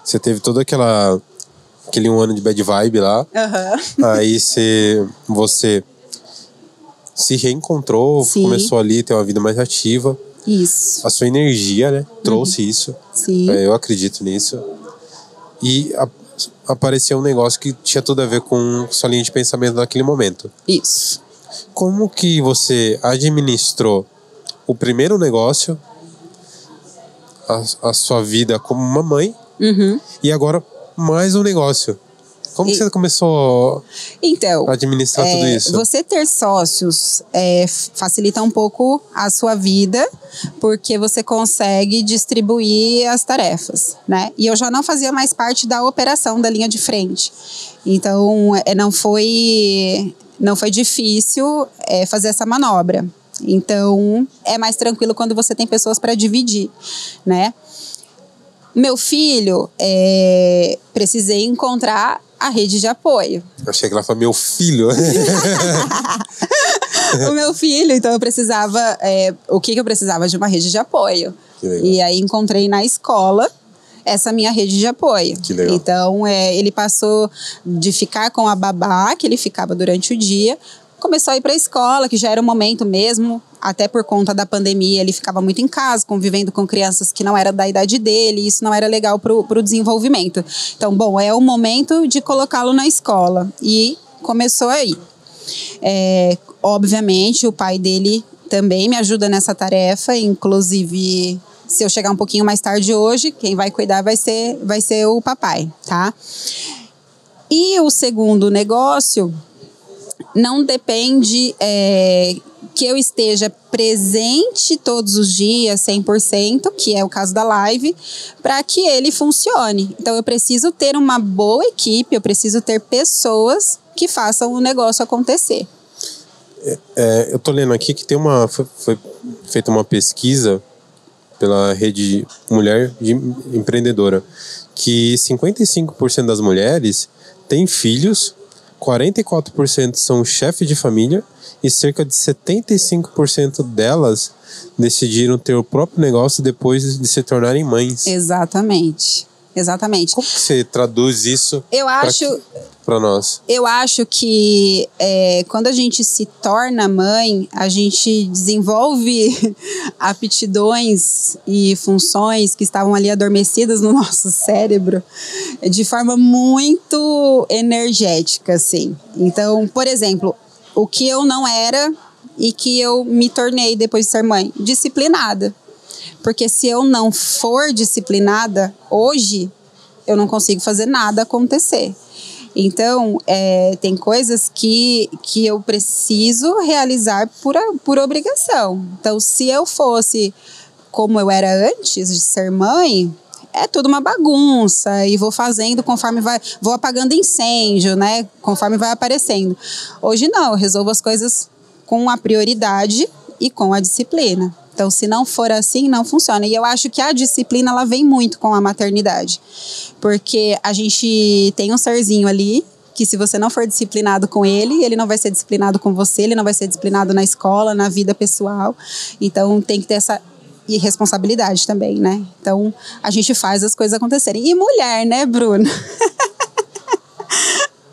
Você teve todo aquele 1 ano de bad vibe lá. Aí você se reencontrou, sim, começou ali a ter uma vida mais ativa. Isso. A sua energia, né, trouxe isso. Sim. Eu acredito nisso. E apareceu um negócio que tinha tudo a ver com sua linha de pensamento naquele momento. Isso. Como que você administrou o primeiro negócio, a sua vida como uma mãe, e agora mais um negócio? Como que você começou a administrar tudo isso? Você ter sócios facilita um pouco a sua vida, porque você consegue distribuir as tarefas, né? E eu já não fazia mais parte da operação da linha de frente. Então, não foi difícil fazer essa manobra. Então, é mais tranquilo quando você tem pessoas para dividir, né? Meu filho, precisei encontrar a rede de apoio. Eu achei que ela falou meu filho. o meu filho. Então eu precisava, o que eu precisava? De uma rede de apoio. E aí encontrei na escola essa minha rede de apoio. Que legal. Então ele passou de ficar com a babá, que ele ficava durante o dia, começou a ir para a escola, que já era o momento mesmo, até por conta da pandemia, ele ficava muito em casa, convivendo com crianças que não eram da idade dele, e isso não era legal para o desenvolvimento. Então, bom, é o momento de colocá-lo na escola. E começou aí. Obviamente, o pai dele também me ajuda nessa tarefa, inclusive, se eu chegar um pouquinho mais tarde hoje, quem vai cuidar vai ser o papai, tá? E o segundo negócio não depende que eu esteja presente todos os dias, 100%, que é o caso da live, para que ele funcione. Então, eu preciso ter uma boa equipe, eu preciso ter pessoas que façam o negócio acontecer. Eu tô lendo aqui que foi feita uma pesquisa pela Rede Mulher Empreendedora, que 55% das mulheres têm filhos, 44% são chefes de família e cerca de 75% delas decidiram ter o próprio negócio depois de se tornarem mães. Exatamente. Como que você traduz isso para nós? Eu acho que quando a gente se torna mãe, a gente desenvolve aptidões e funções que estavam ali adormecidas no nosso cérebro de forma muito energética, assim. Então, por exemplo, o que eu não era e que eu me tornei depois de ser mãe? Disciplinada. Porque se eu não for disciplinada hoje, eu não consigo fazer nada acontecer. Então, tem coisas que eu preciso realizar por obrigação. Então, se eu fosse como eu era antes de ser mãe, é tudo uma bagunça e vou fazendo conforme vou apagando incêndio, né? Conforme vai aparecendo. Hoje não, eu resolvo as coisas com a prioridade e com a disciplina. Então, se não for assim, não funciona. E eu acho que a disciplina, ela vem muito com a maternidade. Porque a gente tem um serzinho ali, que se você não for disciplinado com ele, ele não vai ser disciplinado com você, ele não vai ser disciplinado na escola, na vida pessoal. Então, tem que ter essa irresponsabilidade também, né? Então, a gente faz as coisas acontecerem. E mulher, né, Bruno?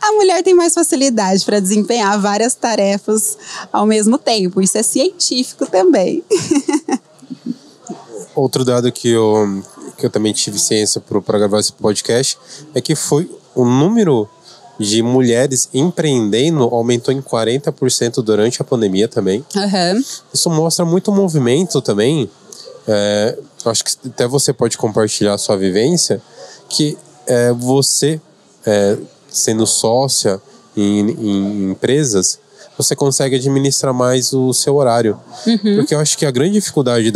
A mulher tem mais facilidade para desempenhar várias tarefas ao mesmo tempo. Isso é científico também. Outro dado que eu também tive ciência para gravar esse podcast é que foi o número de mulheres empreendendo aumentou em 40% durante a pandemia também. Uhum. Isso mostra muito movimento também. Acho que até você pode compartilhar a sua vivência, que você... sendo sócia em empresas, você consegue administrar mais o seu horário. Uhum. Porque eu acho que a grande dificuldade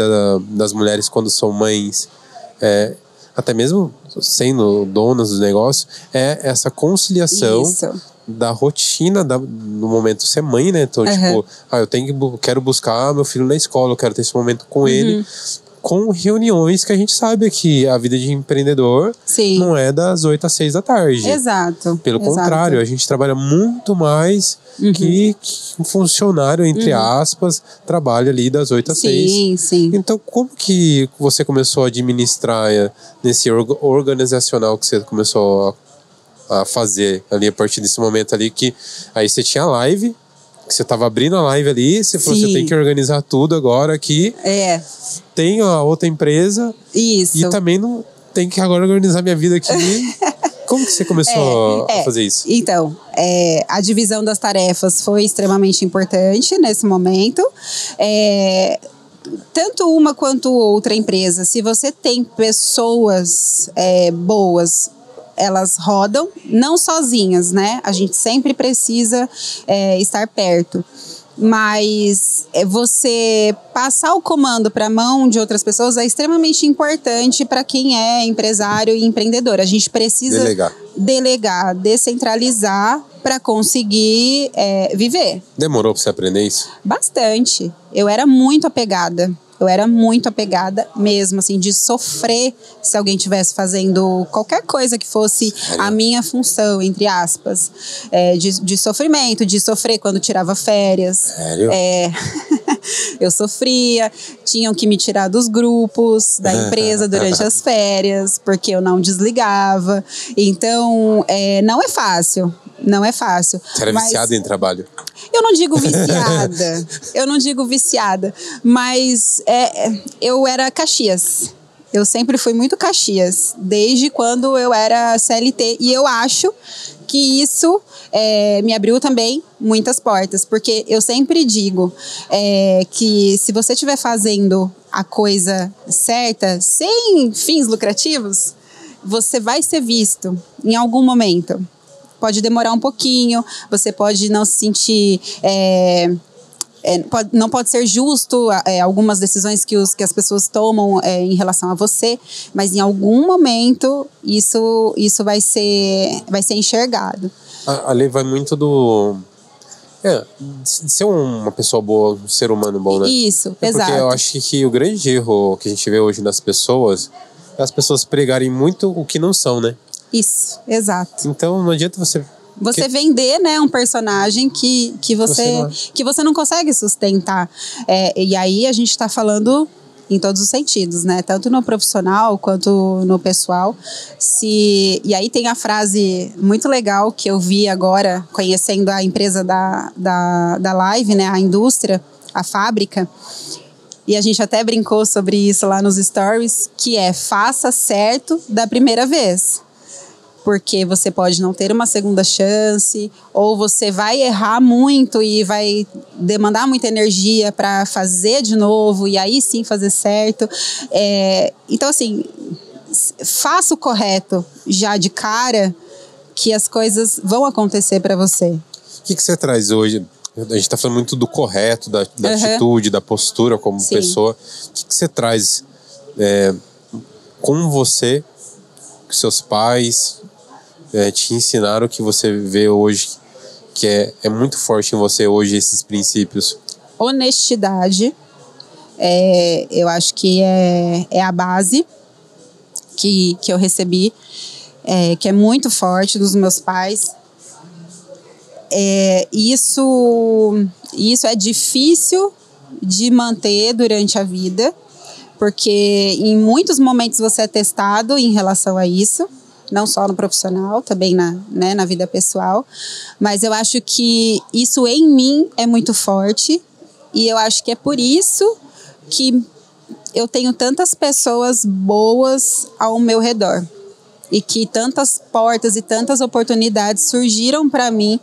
das mulheres quando são mães, até mesmo sendo donas do negócio, é essa conciliação da rotina no momento de ser mãe, né? Então, tipo, eu quero buscar meu filho na escola, eu quero ter esse momento com ele. Com reuniões que a gente sabe que a vida de empreendedor não é das 8 às 6 da tarde. Exato. Pelo contrário, a gente trabalha muito mais que um funcionário, entre aspas, trabalha ali das 8 às 6. Sim. Então, como que você começou a administrar nesse organizacional que você começou a fazer ali a partir desse momento ali que aí você tinha live, que você tava abrindo a live ali, você falou, você tem que organizar tudo agora aqui. Tem a outra empresa. Isso. E também não tem que agora organizar minha vida aqui. Como que você começou a fazer isso? Então, a divisão das tarefas foi extremamente importante nesse momento. Tanto uma quanto outra empresa, se você tem pessoas boas, elas rodam, não sozinhas, né? A gente sempre precisa estar perto. Mas você passar o comando para a mão de outras pessoas é extremamente importante para quem é empresário e empreendedor. A gente precisa delegar, descentralizar para conseguir viver. Demorou para você aprender isso? Bastante. Eu era muito apegada Eu era muito apegada mesmo, assim, de sofrer se alguém estivesse fazendo qualquer coisa que fosse a minha função, entre aspas. De sofrimento, de sofrer quando tirava férias. Sério? Eu sofria, tinham que me tirar dos grupos da empresa durante as férias, porque eu não desligava. Então, não é fácil. Não é fácil. Você era viciada em trabalho? Eu não digo viciada, mas eu era Caxias. Eu sempre fui muito Caxias, desde quando eu era CLT. E eu acho que isso me abriu também muitas portas. Porque eu sempre digo que se você estiver fazendo a coisa certa, sem fins lucrativos, você vai ser visto em algum momento. Pode demorar um pouquinho, você pode não se sentir... não pode ser justo algumas decisões que as pessoas tomam em relação a você, mas em algum momento isso vai ser enxergado. A lei vai muito do... ser uma pessoa boa, um ser humano bom, né? Isso, exato. Porque eu acho que o grande erro que a gente vê hoje nas pessoas é as pessoas pregarem muito o que não são, né? Isso, exato. Então não adianta você vender, né, um personagem que você não consegue sustentar. E aí a gente está falando em todos os sentidos, né? Tanto no profissional quanto no pessoal. E aí tem a frase muito legal que eu vi agora, conhecendo a empresa da Live, né? A indústria, a fábrica. E a gente até brincou sobre isso lá nos stories, que faça certo da primeira vez. Porque você pode não ter uma segunda chance, ou você vai errar muito e vai demandar muita energia para fazer de novo, e aí sim fazer certo. Então, assim, faça o correto já de cara, que as coisas vão acontecer para você. O que você traz hoje? A gente está falando muito do correto, da atitude, da postura como pessoa. O que você traz com você, com seus pais... te ensinaram o que você vê hoje, que é muito forte em você hoje, esses princípios? Honestidade, eu acho que é a base que eu recebi, que é muito forte dos meus pais. Isso é difícil de manter durante a vida, porque em muitos momentos você é testado em relação a isso. Não só no profissional, também na vida pessoal. Mas eu acho que isso em mim é muito forte. E eu acho que é por isso que eu tenho tantas pessoas boas ao meu redor. E que tantas portas e tantas oportunidades surgiram para mim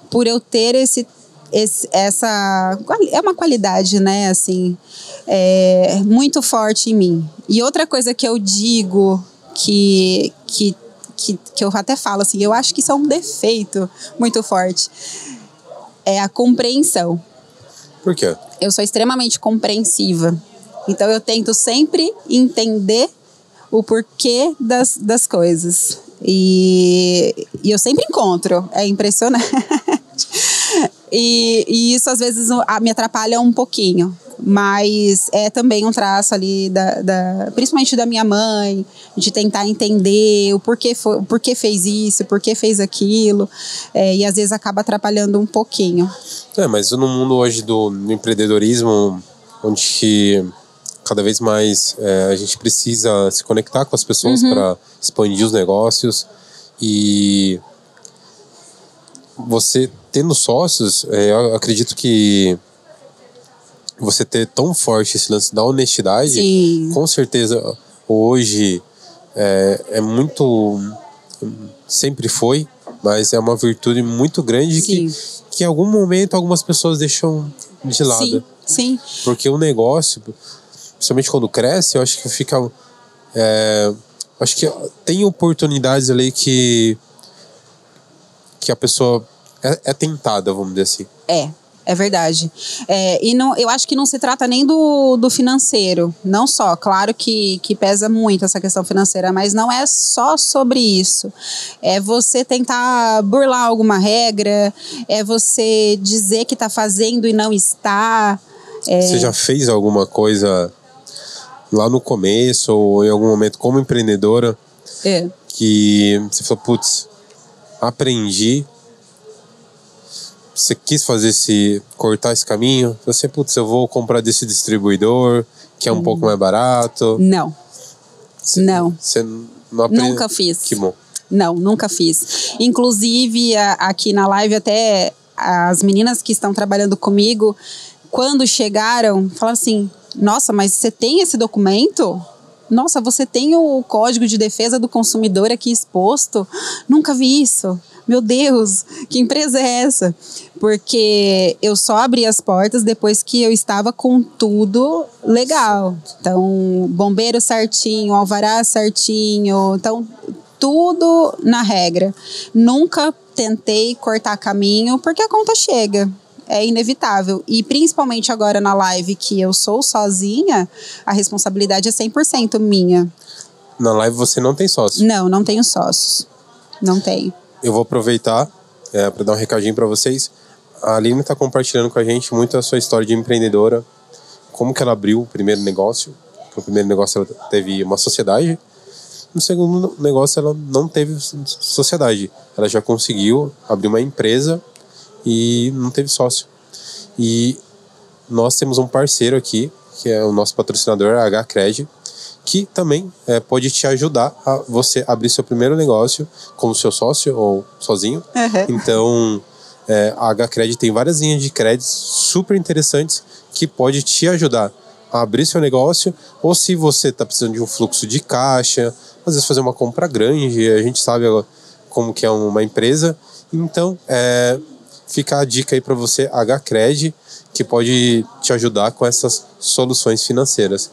por eu ter essa... É uma qualidade, né? Assim, muito forte em mim. E outra coisa que eu digo... que eu até falo assim, eu acho que isso é um defeito muito forte, é a compreensão. Por quê? Eu sou extremamente compreensiva, então eu tento sempre entender o porquê das coisas, e eu sempre encontro, é impressionante. E isso às vezes me atrapalha um pouquinho. Mas é também um traço ali, principalmente da minha mãe, de tentar entender o porquê fez isso, porquê fez aquilo. E às vezes acaba atrapalhando um pouquinho. Mas no mundo hoje do empreendedorismo, onde cada vez mais a gente precisa se conectar com as pessoas para expandir os negócios. E você tendo sócios, eu acredito que você ter tão forte esse lance da honestidade, sim, com certeza hoje é muito, sempre foi, mas é uma virtude muito grande que em algum momento algumas pessoas deixam de lado. Sim, sim. Porque o negócio, principalmente quando cresce, eu acho que fica... acho que tem oportunidades ali que a pessoa é tentada, vamos dizer assim. É verdade. E não, eu acho que não se trata nem do financeiro. Não só, claro que pesa muito essa questão financeira, mas não é só sobre isso. É você tentar burlar alguma regra, é você dizer que está fazendo e não está. Você já fez alguma coisa lá no começo ou em algum momento como empreendedora que você falou, putz, aprendi, você quis cortar esse caminho, você, putz, eu vou comprar desse distribuidor que é um pouco mais barato? Não. Você não aprendeu? Nunca fiz. Que bom. Não, nunca fiz. Inclusive, aqui na live, até as meninas que estão trabalhando comigo, quando chegaram, falaram assim, nossa, mas você tem esse documento? Nossa, você tem o Código de Defesa do Consumidor aqui exposto? Nunca vi isso. Meu Deus, que empresa é essa? Porque eu só abri as portas depois que eu estava com tudo legal. Então, bombeiro certinho, alvará certinho, então tudo na regra. Nunca tentei cortar caminho porque a conta chega. É inevitável. E principalmente agora na live que eu sou sozinha, a responsabilidade é 100% minha. Na live você não tem sócio? Não tenho sócios. Não tenho. Eu vou aproveitar para dar um recadinho para vocês. A Aline está compartilhando com a gente muito a sua história de empreendedora. Como que ela abriu o primeiro negócio. No primeiro negócio ela teve uma sociedade. No segundo negócio ela não teve sociedade. Ela já conseguiu abrir uma empresa e não teve sócio. E nós temos um parceiro aqui, que é o nosso patrocinador, a HCred, que também pode te ajudar a você abrir seu primeiro negócio como seu sócio ou sozinho. Então, a HCred tem várias linhas de créditos super interessantes que pode te ajudar a abrir seu negócio, ou se você está precisando de um fluxo de caixa, às vezes fazer uma compra grande, a gente sabe como que é uma empresa. Então, fica a dica aí para você, HCred, que pode te ajudar com essas soluções financeiras.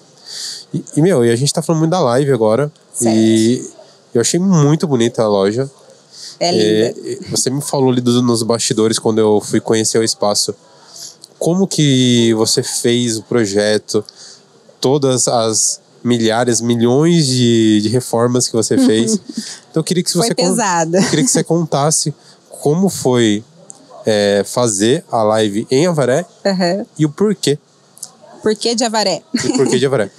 E a gente tá falando muito da live agora. Certo. E eu achei muito bonita a loja. É linda. Você me falou ali nos bastidores quando eu fui conhecer o espaço. Como que você fez o projeto? Todas as milhões de reformas que você fez. Então eu queria que foi pesada. Eu queria que você contasse como foi fazer a live em Avaré e o porquê. Porquê de Avaré? E porquê de Avaré?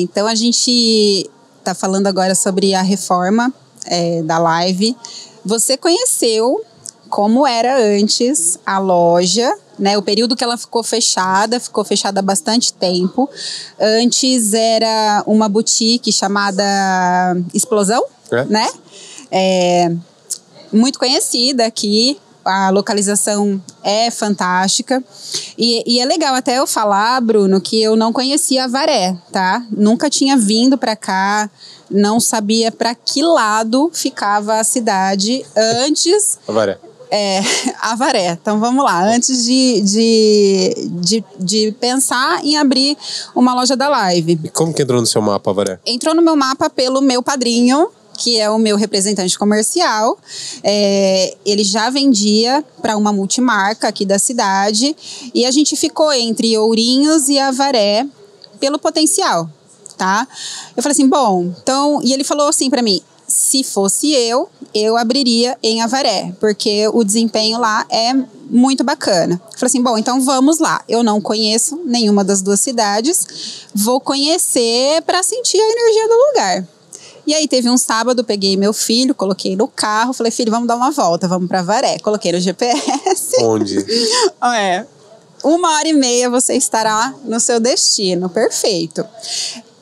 Então a gente está falando agora sobre a reforma da live. Você conheceu como era antes a loja, né? O período que ela ficou fechada há bastante tempo. Antes era uma boutique chamada Explosão, né? Muito conhecida aqui. A localização é fantástica. E é legal até eu falar, Bruno, que eu não conhecia Avaré, tá? Nunca tinha vindo para cá, não sabia para que lado ficava a cidade antes. Avaré. Avaré. Então vamos lá. Antes de pensar em abrir uma loja da live. E como que entrou no seu mapa, Avaré? Entrou no meu mapa pelo meu padrinho, que é o meu representante comercial. Ele já vendia para uma multimarca aqui da cidade e a gente ficou entre Ourinhos e Avaré pelo potencial, tá? Eu falei assim, bom, então... E ele falou assim para mim, se fosse eu abriria em Avaré, porque o desempenho lá é muito bacana. Eu falei assim, bom, então vamos lá. Eu não conheço nenhuma das duas cidades, vou conhecer para sentir a energia do lugar. E aí teve um sábado, peguei meu filho, coloquei no carro, falei, filho, vamos dar uma volta, vamos pra Avaré. Coloquei no GPS. Onde? 1h30 você estará no seu destino, perfeito.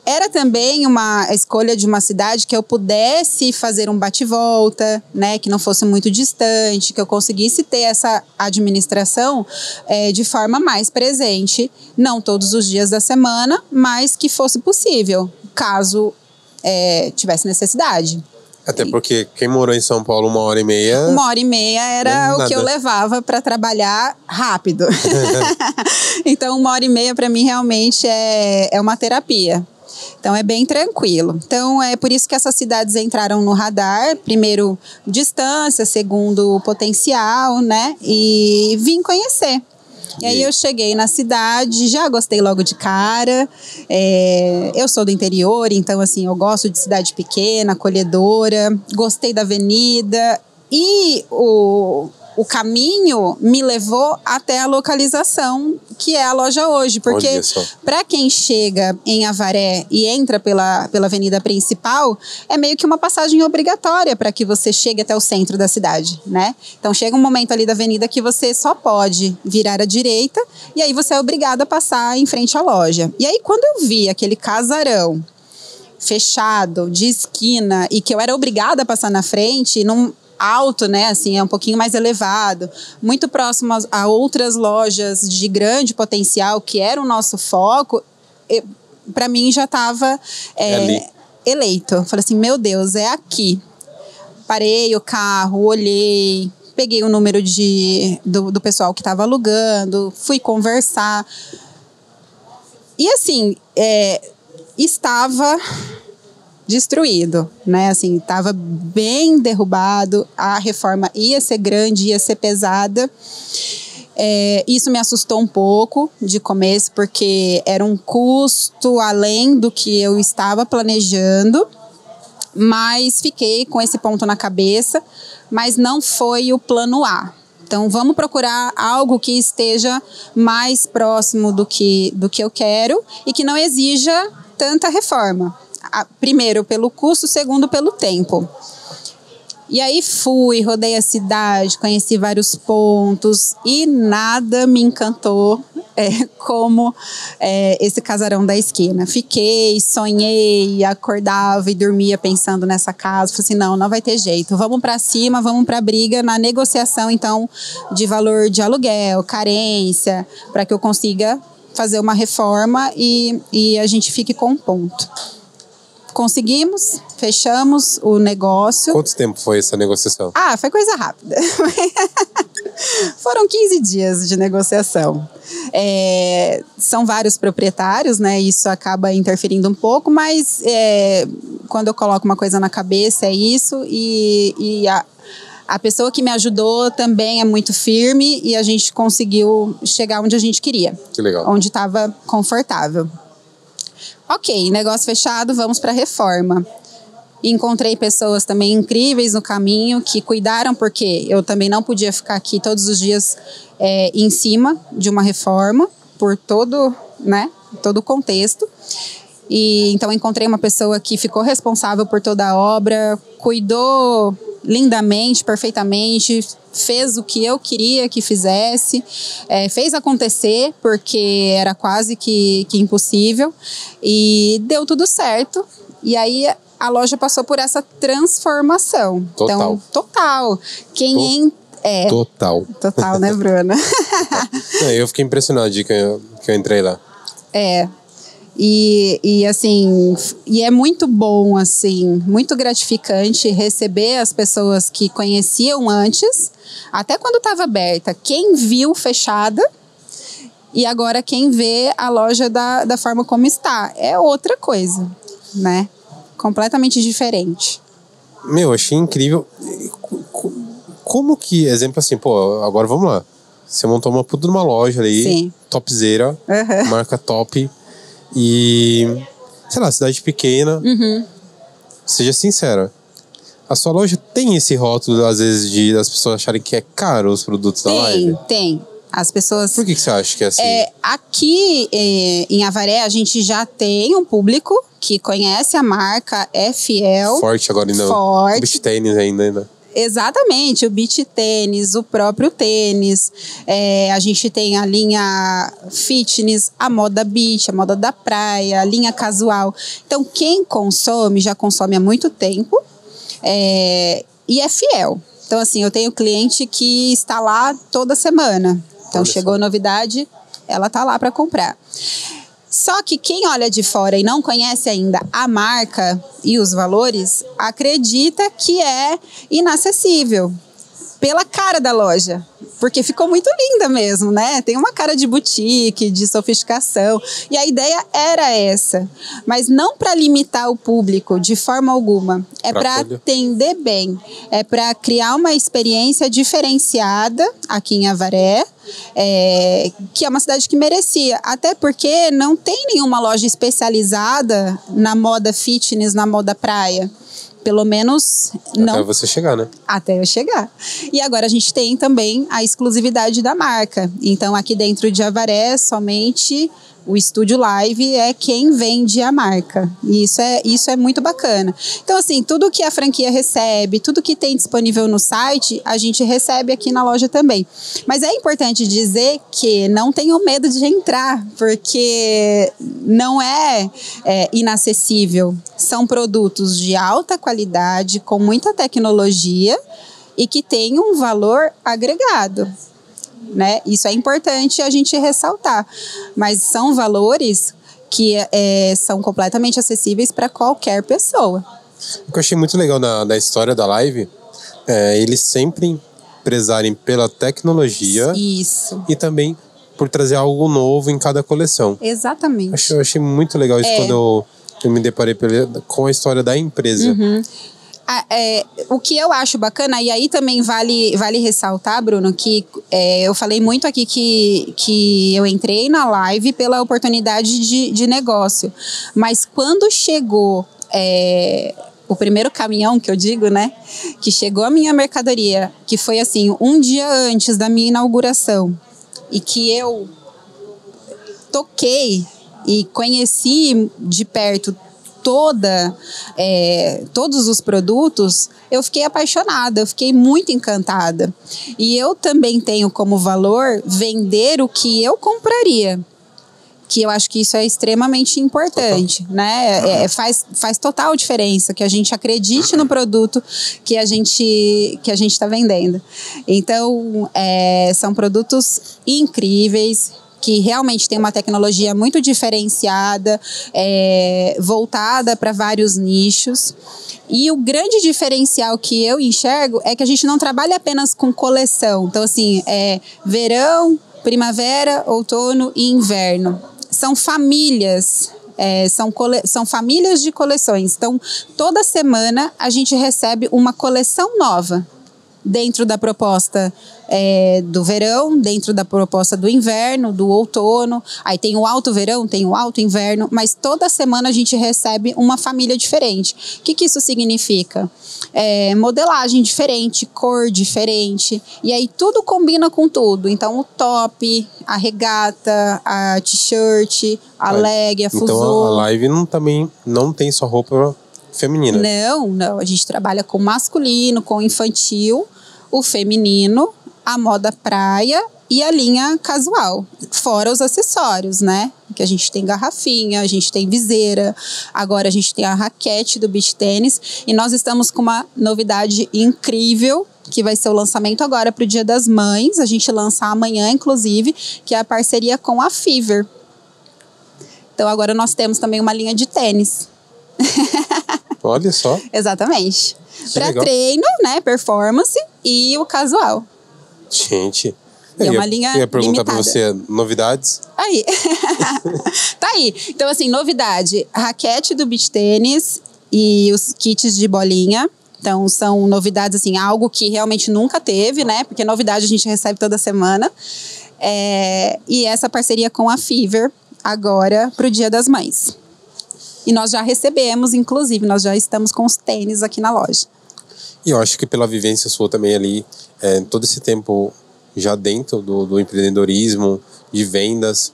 Era também uma escolha de uma cidade que eu pudesse fazer um bate-volta, né, que não fosse muito distante, que eu conseguisse ter essa administração de forma mais presente, não todos os dias da semana, mas que fosse possível, caso tivesse necessidade. Até porque quem morou em São Paulo 1h30... 1h30 era o que eu levava para trabalhar rápido. Então 1h30 para mim realmente é uma terapia. Então é bem tranquilo. Então é por isso que essas cidades entraram no radar. Primeiro, distância, segundo, potencial, né? E vim conhecer. E aí eu cheguei na cidade, já gostei logo de cara. Eu sou do interior, então assim, eu gosto de cidade pequena, acolhedora. Gostei da avenida. E o o caminho me levou até a localização que é a loja hoje. Porque para quem chega em Avaré e entra pela avenida principal, é meio que uma passagem obrigatória para que você chegue até o centro da cidade, né? Então chega um momento ali da avenida que você só pode virar à direita e aí você é obrigado a passar em frente à loja. E aí quando eu vi aquele casarão fechado, de esquina, e que eu era obrigada a passar na frente, num alto, né, assim, é um pouquinho mais elevado, muito próximo a outras lojas de grande potencial, que era o nosso foco, para mim já estava eleito. Eu falei assim, meu Deus, é aqui. Parei o carro, olhei, peguei o número do pessoal que estava alugando, fui conversar. E assim, estava destruído, né? Assim, estava bem derrubado, a reforma ia ser grande, ia ser pesada. Isso me assustou um pouco de começo, porque era um custo além do que eu estava planejando, mas fiquei com esse ponto na cabeça, mas não foi o plano A. Então, vamos procurar algo que esteja mais próximo do que eu quero e que não exija tanta reforma. Primeiro, pelo custo, segundo, pelo tempo. E aí rodei a cidade, conheci vários pontos e nada me encantou como esse casarão da esquina. Fiquei, sonhei, acordava e dormia pensando nessa casa. Falei assim, não vai ter jeito. Vamos para cima, vamos para a briga na negociação, então, de valor de aluguel, carência, para que eu consiga fazer uma reforma e a gente fique com um ponto. Conseguimos, fechamos o negócio. Quanto tempo foi essa negociação? Foi coisa rápida. Foram 15 dias de negociação. São vários proprietários, né? Isso acaba interferindo um pouco, mas quando eu coloco uma coisa na cabeça é isso. E a pessoa que me ajudou também é muito firme e a gente conseguiu chegar onde a gente queria. Que legal. Onde estava confortável. Ok, negócio fechado, vamos para a reforma. Encontrei pessoas também incríveis no caminho que cuidaram, porque eu também não podia ficar aqui todos os dias em cima de uma reforma, por todo o contexto. E então encontrei uma pessoa que ficou responsável por toda a obra, cuidou lindamente, perfeitamente, fez o que eu queria que fizesse, fez acontecer, porque era quase que impossível, e deu tudo certo. E aí a loja passou por essa transformação. Total. Então, total. Total, né, Bruna? Eu fiquei impressionado de que eu entrei lá. E assim, e é muito bom, assim, muito gratificante receber as pessoas que conheciam antes, até quando estava aberta, quem viu fechada e agora quem vê a loja da forma como está. É outra coisa, né? Completamente diferente. Achei incrível. Como que, exemplo assim, agora vamos lá. Você montou uma puta numa loja ali, sim, topzera, marca top. E, sei lá, cidade pequena. Seja sincera, a sua loja tem esse rótulo, às vezes, das pessoas acharem que é caro os produtos da Live? Tem. As pessoas... Por que você acha que é assim? Aqui em Avaré, a gente já tem um público que conhece a marca, é fiel. Forte agora ainda. Forte. Beach tênis ainda. Exatamente, o beach tênis, o próprio tênis. A gente tem a linha fitness, a moda beach, a moda da praia, a linha casual. Então, quem consome, já consome há muito tempo e é fiel. Então, assim, eu tenho cliente que está lá toda semana. Então, chegou novidade, ela está lá para comprar. Só que quem olha de fora e não conhece ainda a marca e os valores, acredita que é inacessível pela cara da loja, porque ficou muito linda mesmo, né? Tem uma cara de boutique, de sofisticação, e a ideia era essa, mas não para limitar o público de forma alguma, é para atender bem, é para criar uma experiência diferenciada aqui em Avaré, que é uma cidade que merecia, até porque não tem nenhuma loja especializada na moda fitness, na moda praia. O pelo menos não... Até você chegar, né? Até eu chegar. E agora a gente tem também a exclusividade da marca. Então, aqui dentro de Avaré, somente o Estúdio Live é quem vende a marca. E isso é muito bacana. Então, assim, tudo que a franquia recebe, tudo que tem disponível no site, a gente recebe aqui na loja também. Mas é importante dizer que não tenham medo de entrar, porque não é inacessível. São produtos de alta qualidade, com muita tecnologia e que tem um valor agregado. Né? Isso é importante a gente ressaltar, mas são valores que são completamente acessíveis para qualquer pessoa. O que eu achei muito legal na história da live é eles sempre prezarem pela tecnologia. Isso. E também por trazer algo novo em cada coleção. Exatamente. Eu achei muito legal isso quando eu me deparei com a história da empresa. Uhum. O que eu acho bacana, e aí também vale ressaltar, Bruno, que eu falei muito aqui que eu entrei na live pela oportunidade de negócio. Mas quando chegou o primeiro caminhão, que eu digo, né? Que chegou a minha mercadoria, que foi assim, um dia antes da minha inauguração, e que eu toquei e conheci de perto todos os produtos, eu fiquei apaixonada, eu fiquei muito encantada. E eu também tenho como valor vender o que eu compraria, que eu acho que isso é extremamente importante, né? Faz total diferença que a gente acredite no produto que a gente está vendendo. Então, são produtos incríveis, que realmente tem uma tecnologia muito diferenciada, voltada para vários nichos. E o grande diferencial que eu enxergo é que a gente não trabalha apenas com coleção. Então, assim, verão, primavera, outono e inverno. São famílias, são famílias de coleções. Então, toda semana a gente recebe uma coleção nova. Dentro da proposta do verão, dentro da proposta do inverno, do outono. Aí tem o alto verão, tem o alto inverno, mas toda semana a gente recebe uma família diferente. O que isso significa? Modelagem diferente, cor diferente, e aí tudo combina com tudo. Então o top, a regata, a t-shirt, a leg, a fuso. Então a live também não tem só roupa feminina. Não. A gente trabalha com masculino, com infantil, o feminino, a moda praia e a linha casual. Fora os acessórios, né? Que a gente tem garrafinha, a gente tem viseira, agora a gente tem a raquete do beach tênis. E nós estamos com uma novidade incrível, que vai ser o lançamento agora para o Dia das Mães. A gente lança amanhã, inclusive, que é a parceria com a Fever. Então agora nós temos também uma linha de tênis. Olha só. Exatamente. Para treino, né, performance e o casual. Gente, é uma linha eu ia perguntar para você novidades. Aí. Tá aí. Então, assim, novidade, raquete do beach tênis e os kits de bolinha. Então, são novidades, assim, algo que realmente nunca teve, né? Porque novidade a gente recebe toda semana. E essa parceria com a Fever agora pro Dia das Mães. E nós já recebemos, inclusive, nós já estamos com os tênis aqui na loja. E eu acho que pela vivência sua também ali, todo esse tempo já dentro do empreendedorismo, de vendas,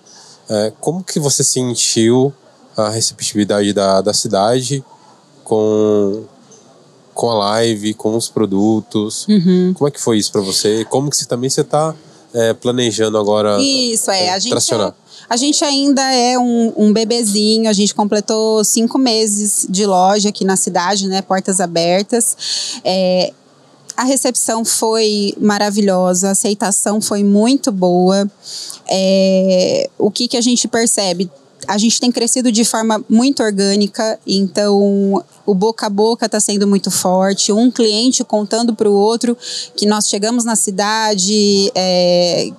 como que você sentiu a receptividade da cidade com a live, com os produtos? Uhum. Como é que foi isso para você? Como que você está planejando agora tracionar? A gente ainda é um bebezinho, a gente completou 5 meses de loja aqui na cidade, né? Portas abertas. A recepção foi maravilhosa, a aceitação foi muito boa. O que a gente percebe? A gente tem crescido de forma muito orgânica, então o boca a boca está sendo muito forte, um cliente contando para o outro que nós chegamos na cidade,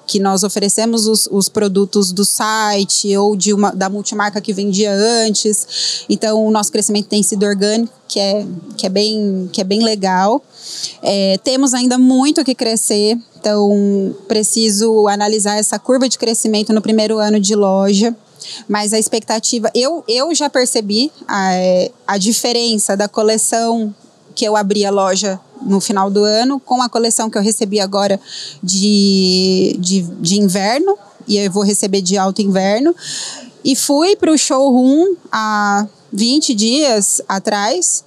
que nós oferecemos os produtos do site ou da multimarca que vendia antes. Então o nosso crescimento tem sido orgânico, que é bem legal. Temos ainda muito que crescer, então preciso analisar essa curva de crescimento no primeiro ano de loja. Mas a expectativa, eu já percebi a diferença da coleção que eu abri a loja no final do ano, com a coleção que eu recebi agora de inverno, e eu vou receber de alto inverno. E fui para o showroom há 20 dias atrás,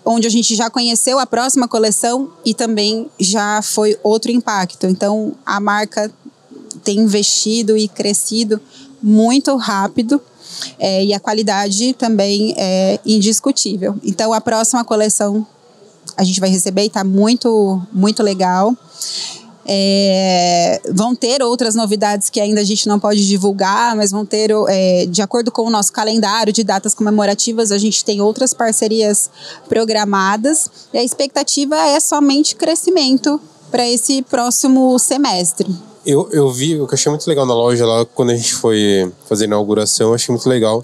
onde a gente já conheceu a próxima coleção e também já foi outro impacto. Então, a marca tem investido e crescido muito rápido, e a qualidade também é indiscutível. Então, a próxima coleção a gente vai receber e está muito, muito legal. Vão ter outras novidades que ainda a gente não pode divulgar, mas vão ter, de acordo com o nosso calendário de datas comemorativas, a gente tem outras parcerias programadas e a expectativa é somente crescimento para esse próximo semestre. Eu vi, o que eu achei muito legal na loja lá, quando a gente foi fazer a inauguração, eu achei muito legal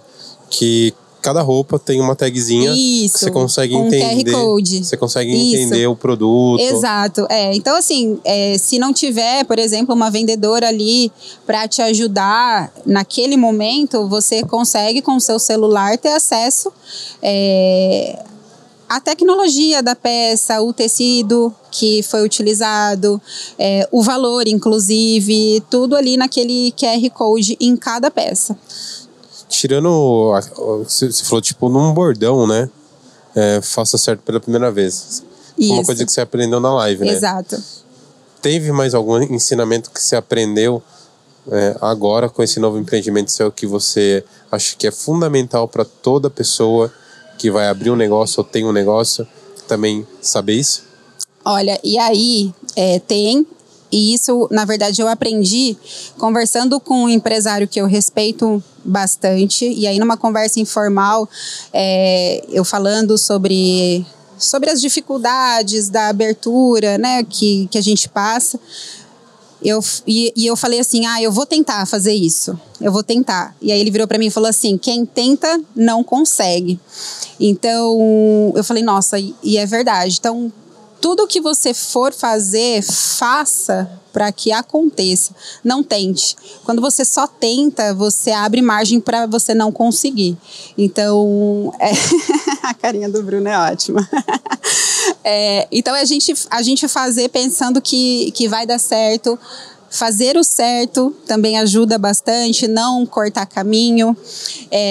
que cada roupa tem uma tagzinha. Isso, que você consegue um entender. QR Code. Você consegue entender o produto. Exato. Então, assim, se não tiver, por exemplo, uma vendedora ali para te ajudar naquele momento, você consegue com o seu celular ter acesso à tecnologia da peça, o tecido que foi utilizado, o valor, inclusive, tudo ali naquele QR Code em cada peça. Tirando, você falou tipo num bordão, né? Faça certo pela primeira vez. Isso. Uma coisa que você aprendeu na live, né? Exato. Teve mais algum ensinamento que você aprendeu agora com esse novo empreendimento seu que você acha que é fundamental para toda pessoa que vai abrir um negócio ou tem um negócio também saber isso? Olha, e aí tem... E isso, na verdade, eu aprendi conversando com um empresário que eu respeito bastante. E aí, numa conversa informal, eu falando sobre as dificuldades da abertura, né, que a gente passa. E eu falei assim, eu vou tentar fazer isso. Eu vou tentar. E aí ele virou para mim e falou assim, quem tenta não consegue. Então, eu falei, nossa, e é verdade. Então, tudo que você for fazer, faça para que aconteça. Não tente. Quando você só tenta, você abre margem para você não conseguir. Então, a carinha do Bruno é ótima. Então, a gente fazer pensando que vai dar certo. Fazer o certo também ajuda bastante, não cortar caminho.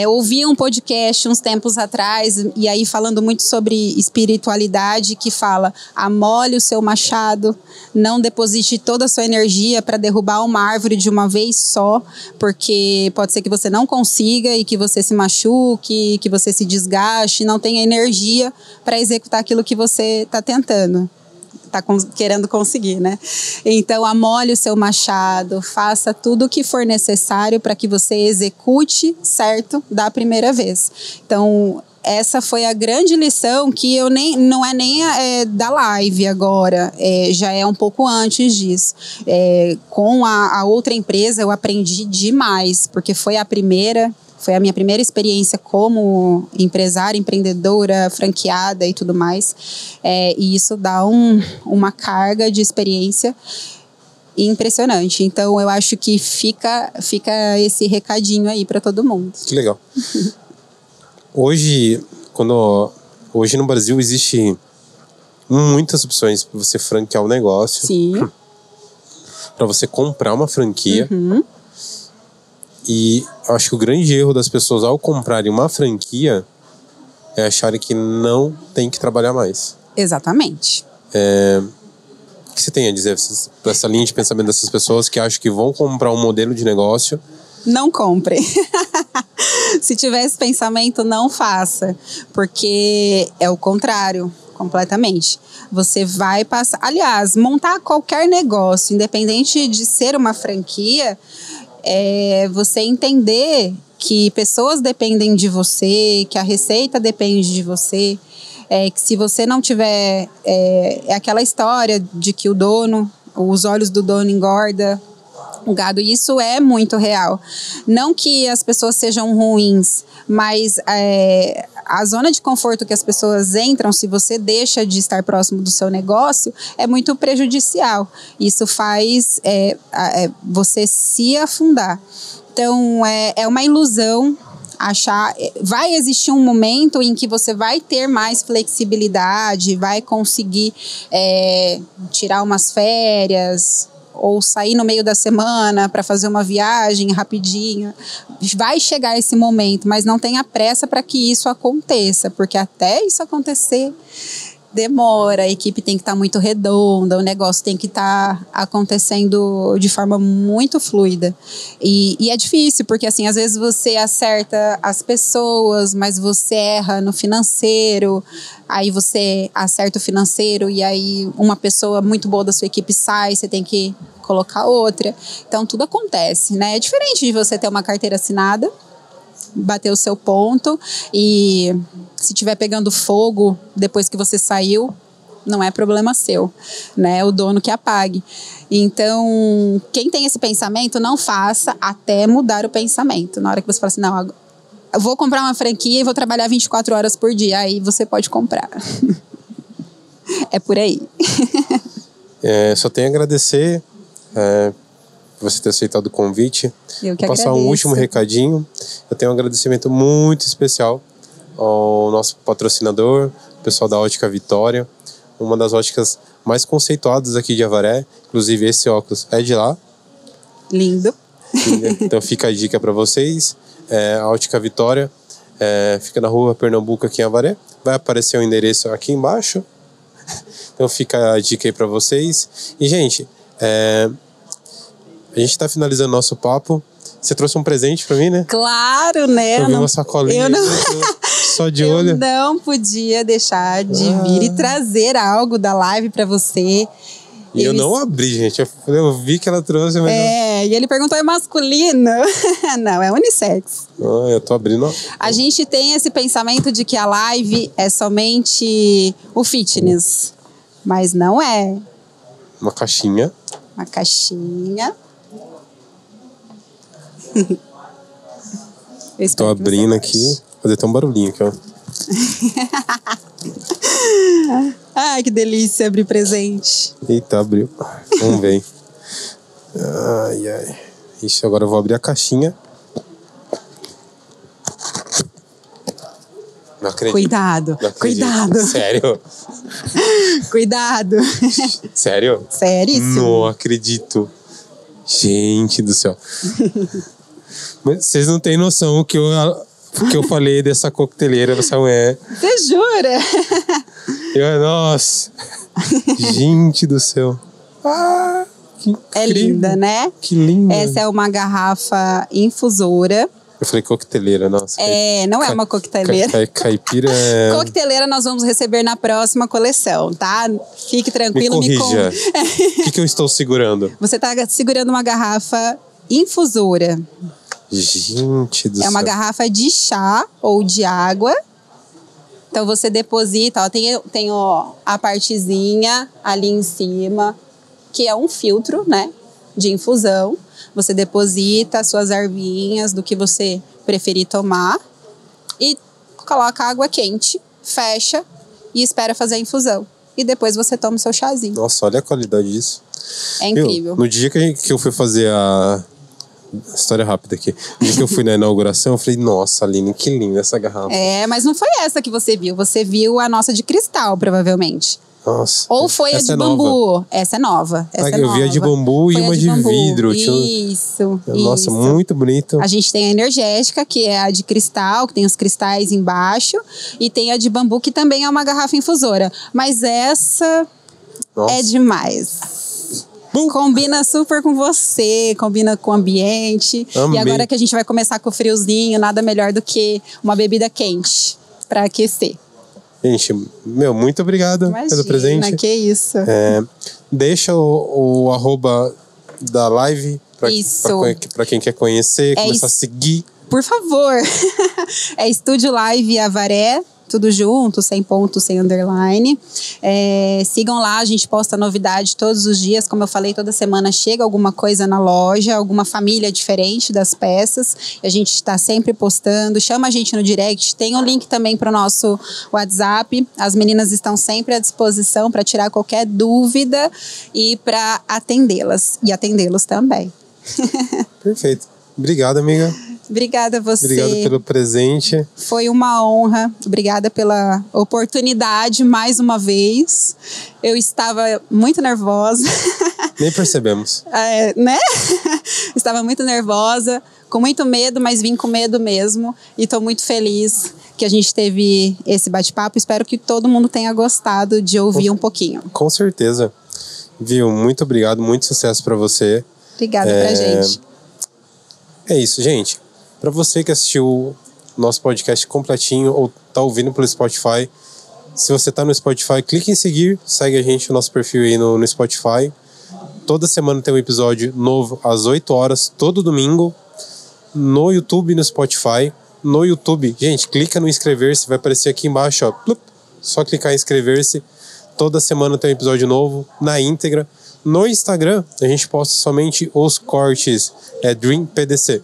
Ouvi um podcast uns tempos atrás, e aí falando muito sobre espiritualidade, que fala, amole o seu machado, não deposite toda a sua energia para derrubar uma árvore de uma vez só, porque pode ser que você não consiga e que você se machuque, que você se desgaste, não tenha energia para executar aquilo que você está tentando. Querendo conseguir, né? Então, amole o seu machado, faça tudo o que for necessário para que você execute certo da primeira vez. Então, essa foi a grande lição que não é nem da live agora, já é um pouco antes disso. Com a outra empresa eu aprendi demais, porque foi a minha primeira experiência como empresária, empreendedora, franqueada e tudo mais. E isso dá uma carga de experiência impressionante. Então, eu acho que fica esse recadinho aí para todo mundo. Que legal. Hoje no Brasil existe muitas opções para você franquear um negócio. Sim. Para você comprar uma franquia. Uhum. E eu acho que o grande erro das pessoas ao comprarem uma franquia é acharem que não tem que trabalhar mais. Exatamente. O que você tem a dizer para essa linha de pensamento dessas pessoas que acham que vão comprar um modelo de negócio? Não compre. Se tiver esse pensamento, não faça. Porque é o contrário, completamente. Você vai passar... Aliás, montar qualquer negócio, independente de ser uma franquia... você entender que pessoas dependem de você, que a receita depende de você, que se você não tiver... É aquela história de que os olhos do dono engorda o gado, e isso é muito real. Não que as pessoas sejam ruins, mas a zona de conforto que as pessoas entram, se você deixa de estar próximo do seu negócio, é muito prejudicial. Isso faz você se afundar. Então, é uma ilusão achar... Vai existir um momento em que você vai ter mais flexibilidade, vai conseguir tirar umas férias ou sair no meio da semana para fazer uma viagem rapidinho. Vai chegar esse momento, mas não tenha pressa para que isso aconteça, porque até isso acontecer demora, a equipe tem que estar muito redonda, o negócio tem que estar acontecendo de forma muito fluida. E é difícil, porque assim, às vezes você acerta as pessoas, mas você erra no financeiro, aí você acerta o financeiro e aí uma pessoa muito boa da sua equipe sai, você tem que colocar outra. Então tudo acontece, né? É diferente de você ter uma carteira assinada, bater o seu ponto e se estiver pegando fogo depois que você saiu, não é problema seu, né? O dono que apague. Então, quem tem esse pensamento, não faça até mudar o pensamento. Na hora que você fala assim, não, eu vou comprar uma franquia e vou trabalhar 24 horas por dia, aí você pode comprar. É por aí. Só tenho a agradecer por você ter aceitado o convite. Eu que vou passar agradeço. um último recadinho. Eu tenho um agradecimento muito especial ao nosso patrocinador, o pessoal da Ótica Vitória, uma das óticas mais conceituadas aqui de Avaré. Inclusive, esse óculos é de lá. Lindo. Então fica a dica para vocês. A Ótica Vitória fica na rua Pernambuco, aqui em Avaré. Vai aparecer o endereço aqui embaixo. Então fica a dica aí para vocês. E, gente, a gente tá finalizando nosso papo. Você trouxe um presente para mim, né? Claro, né? Eu vi uma sacolinha. Só de olho. Eu não podia deixar de vir e trazer algo da live para você. E eu não abri, gente. Eu vi que ela trouxe, mas e ele perguntou, é masculino? Não, é unissex. eu tô abrindo. A gente tem esse pensamento de que a live é somente o fitness. Mas não é. Uma caixinha. Uma caixinha. Tô abrindo aqui. Fazer até um barulhinho aqui, ó. Ai, que delícia abrir presente. Eita, abriu. Vamos ver. Ai, ai. Ixi, agora eu vou abrir a caixinha. Não acredito. Cuidado, Não acredito. cuidado. Sério? Cuidado. Sério? Seríssimo. Não acredito. Gente do céu. Mas vocês não têm noção o que eu falei dessa coqueteleira dessa mulher. Você jura? Nossa. Gente do céu. Que incrível. É linda, né? Que linda. Essa é uma garrafa infusora. Eu falei coqueteleira, nossa. Não é uma coqueteleira. Caipira Coqueteleira nós vamos receber na próxima coleção, tá? Fique tranquilo. Me corrija. O que eu estou segurando? Você está segurando uma garrafa infusora. Gente do céu. É uma garrafa de chá ou de água. Então você deposita, ó, tem a partezinha ali em cima, que é um filtro, né, de infusão. Você deposita as suas ervinhas do que você preferir tomar e coloca água quente, fecha e espera fazer a infusão. E depois você toma o seu chazinho. Nossa, olha a qualidade disso. É incrível. No dia que eu fui fazer história rápida aqui. No dia que eu fui na inauguração, eu falei, nossa, Aline, que linda essa garrafa. Mas não foi essa que você viu. Você viu a nossa de cristal, provavelmente. Nossa. Ou foi a de bambu. Nova. Essa é nova. Eu vi a de bambu e uma de vidro. Isso. Nossa, muito bonito. A gente tem a energética, que é a de cristal, que tem os cristais embaixo. E tem a de bambu, que também é uma garrafa infusora. Mas essa é demais. Combina super com você, combina com o ambiente. Amei. E agora que a gente vai começar com o friozinho, nada melhor do que uma bebida quente para aquecer. Gente, muito obrigado pelo presente. Que isso. Deixa o arroba da live para quem quer conhecer, começar a seguir. Por favor. É Estúdio Live Avaré. Tudo junto, sem ponto, sem underline. Sigam lá, a gente posta novidade todos os dias. Como eu falei, toda semana chega alguma coisa na loja, alguma família diferente das peças. A gente está sempre postando. Chama a gente no direct. Tem um link também para o nosso WhatsApp. As meninas estão sempre à disposição para tirar qualquer dúvida e para atendê-las. E atendê-los também. Perfeito. Obrigado, amiga. Obrigada a você. Obrigado pelo presente. Foi uma honra. Obrigada pela oportunidade mais uma vez. Eu estava muito nervosa. Nem percebemos. Né? Estava muito nervosa, com muito medo, mas vim com medo mesmo. E estou muito feliz que a gente teve esse bate-papo. Espero que todo mundo tenha gostado de ouvir um pouquinho. Com certeza. Viu? Muito obrigado, muito sucesso para você. Obrigada pra gente. É isso, gente. Para você que assistiu o nosso podcast completinho ou tá ouvindo pelo Spotify, se você tá no Spotify, clique em seguir, segue a gente no nosso perfil aí no Spotify. Toda semana tem um episódio novo às 8 horas, todo domingo, no YouTube e no Spotify. No YouTube, gente, clica no inscrever-se, vai aparecer aqui embaixo, ó, plup, só clicar em inscrever-se. Toda semana tem um episódio novo, na íntegra. No Instagram, a gente posta somente os cortes, Dream PDC.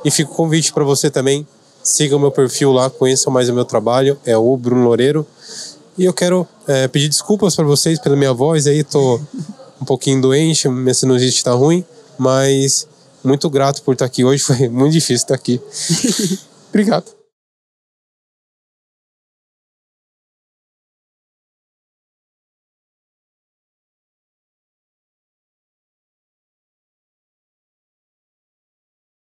E fica o convite para você também, siga o meu perfil lá, conheça mais o meu trabalho, é o Bruno Loureiro. E eu quero pedir desculpas para vocês pela minha voz aí, tô um pouquinho doente, minha sinusite tá ruim, mas muito grato por estar aqui hoje, foi muito difícil estar aqui. Obrigado.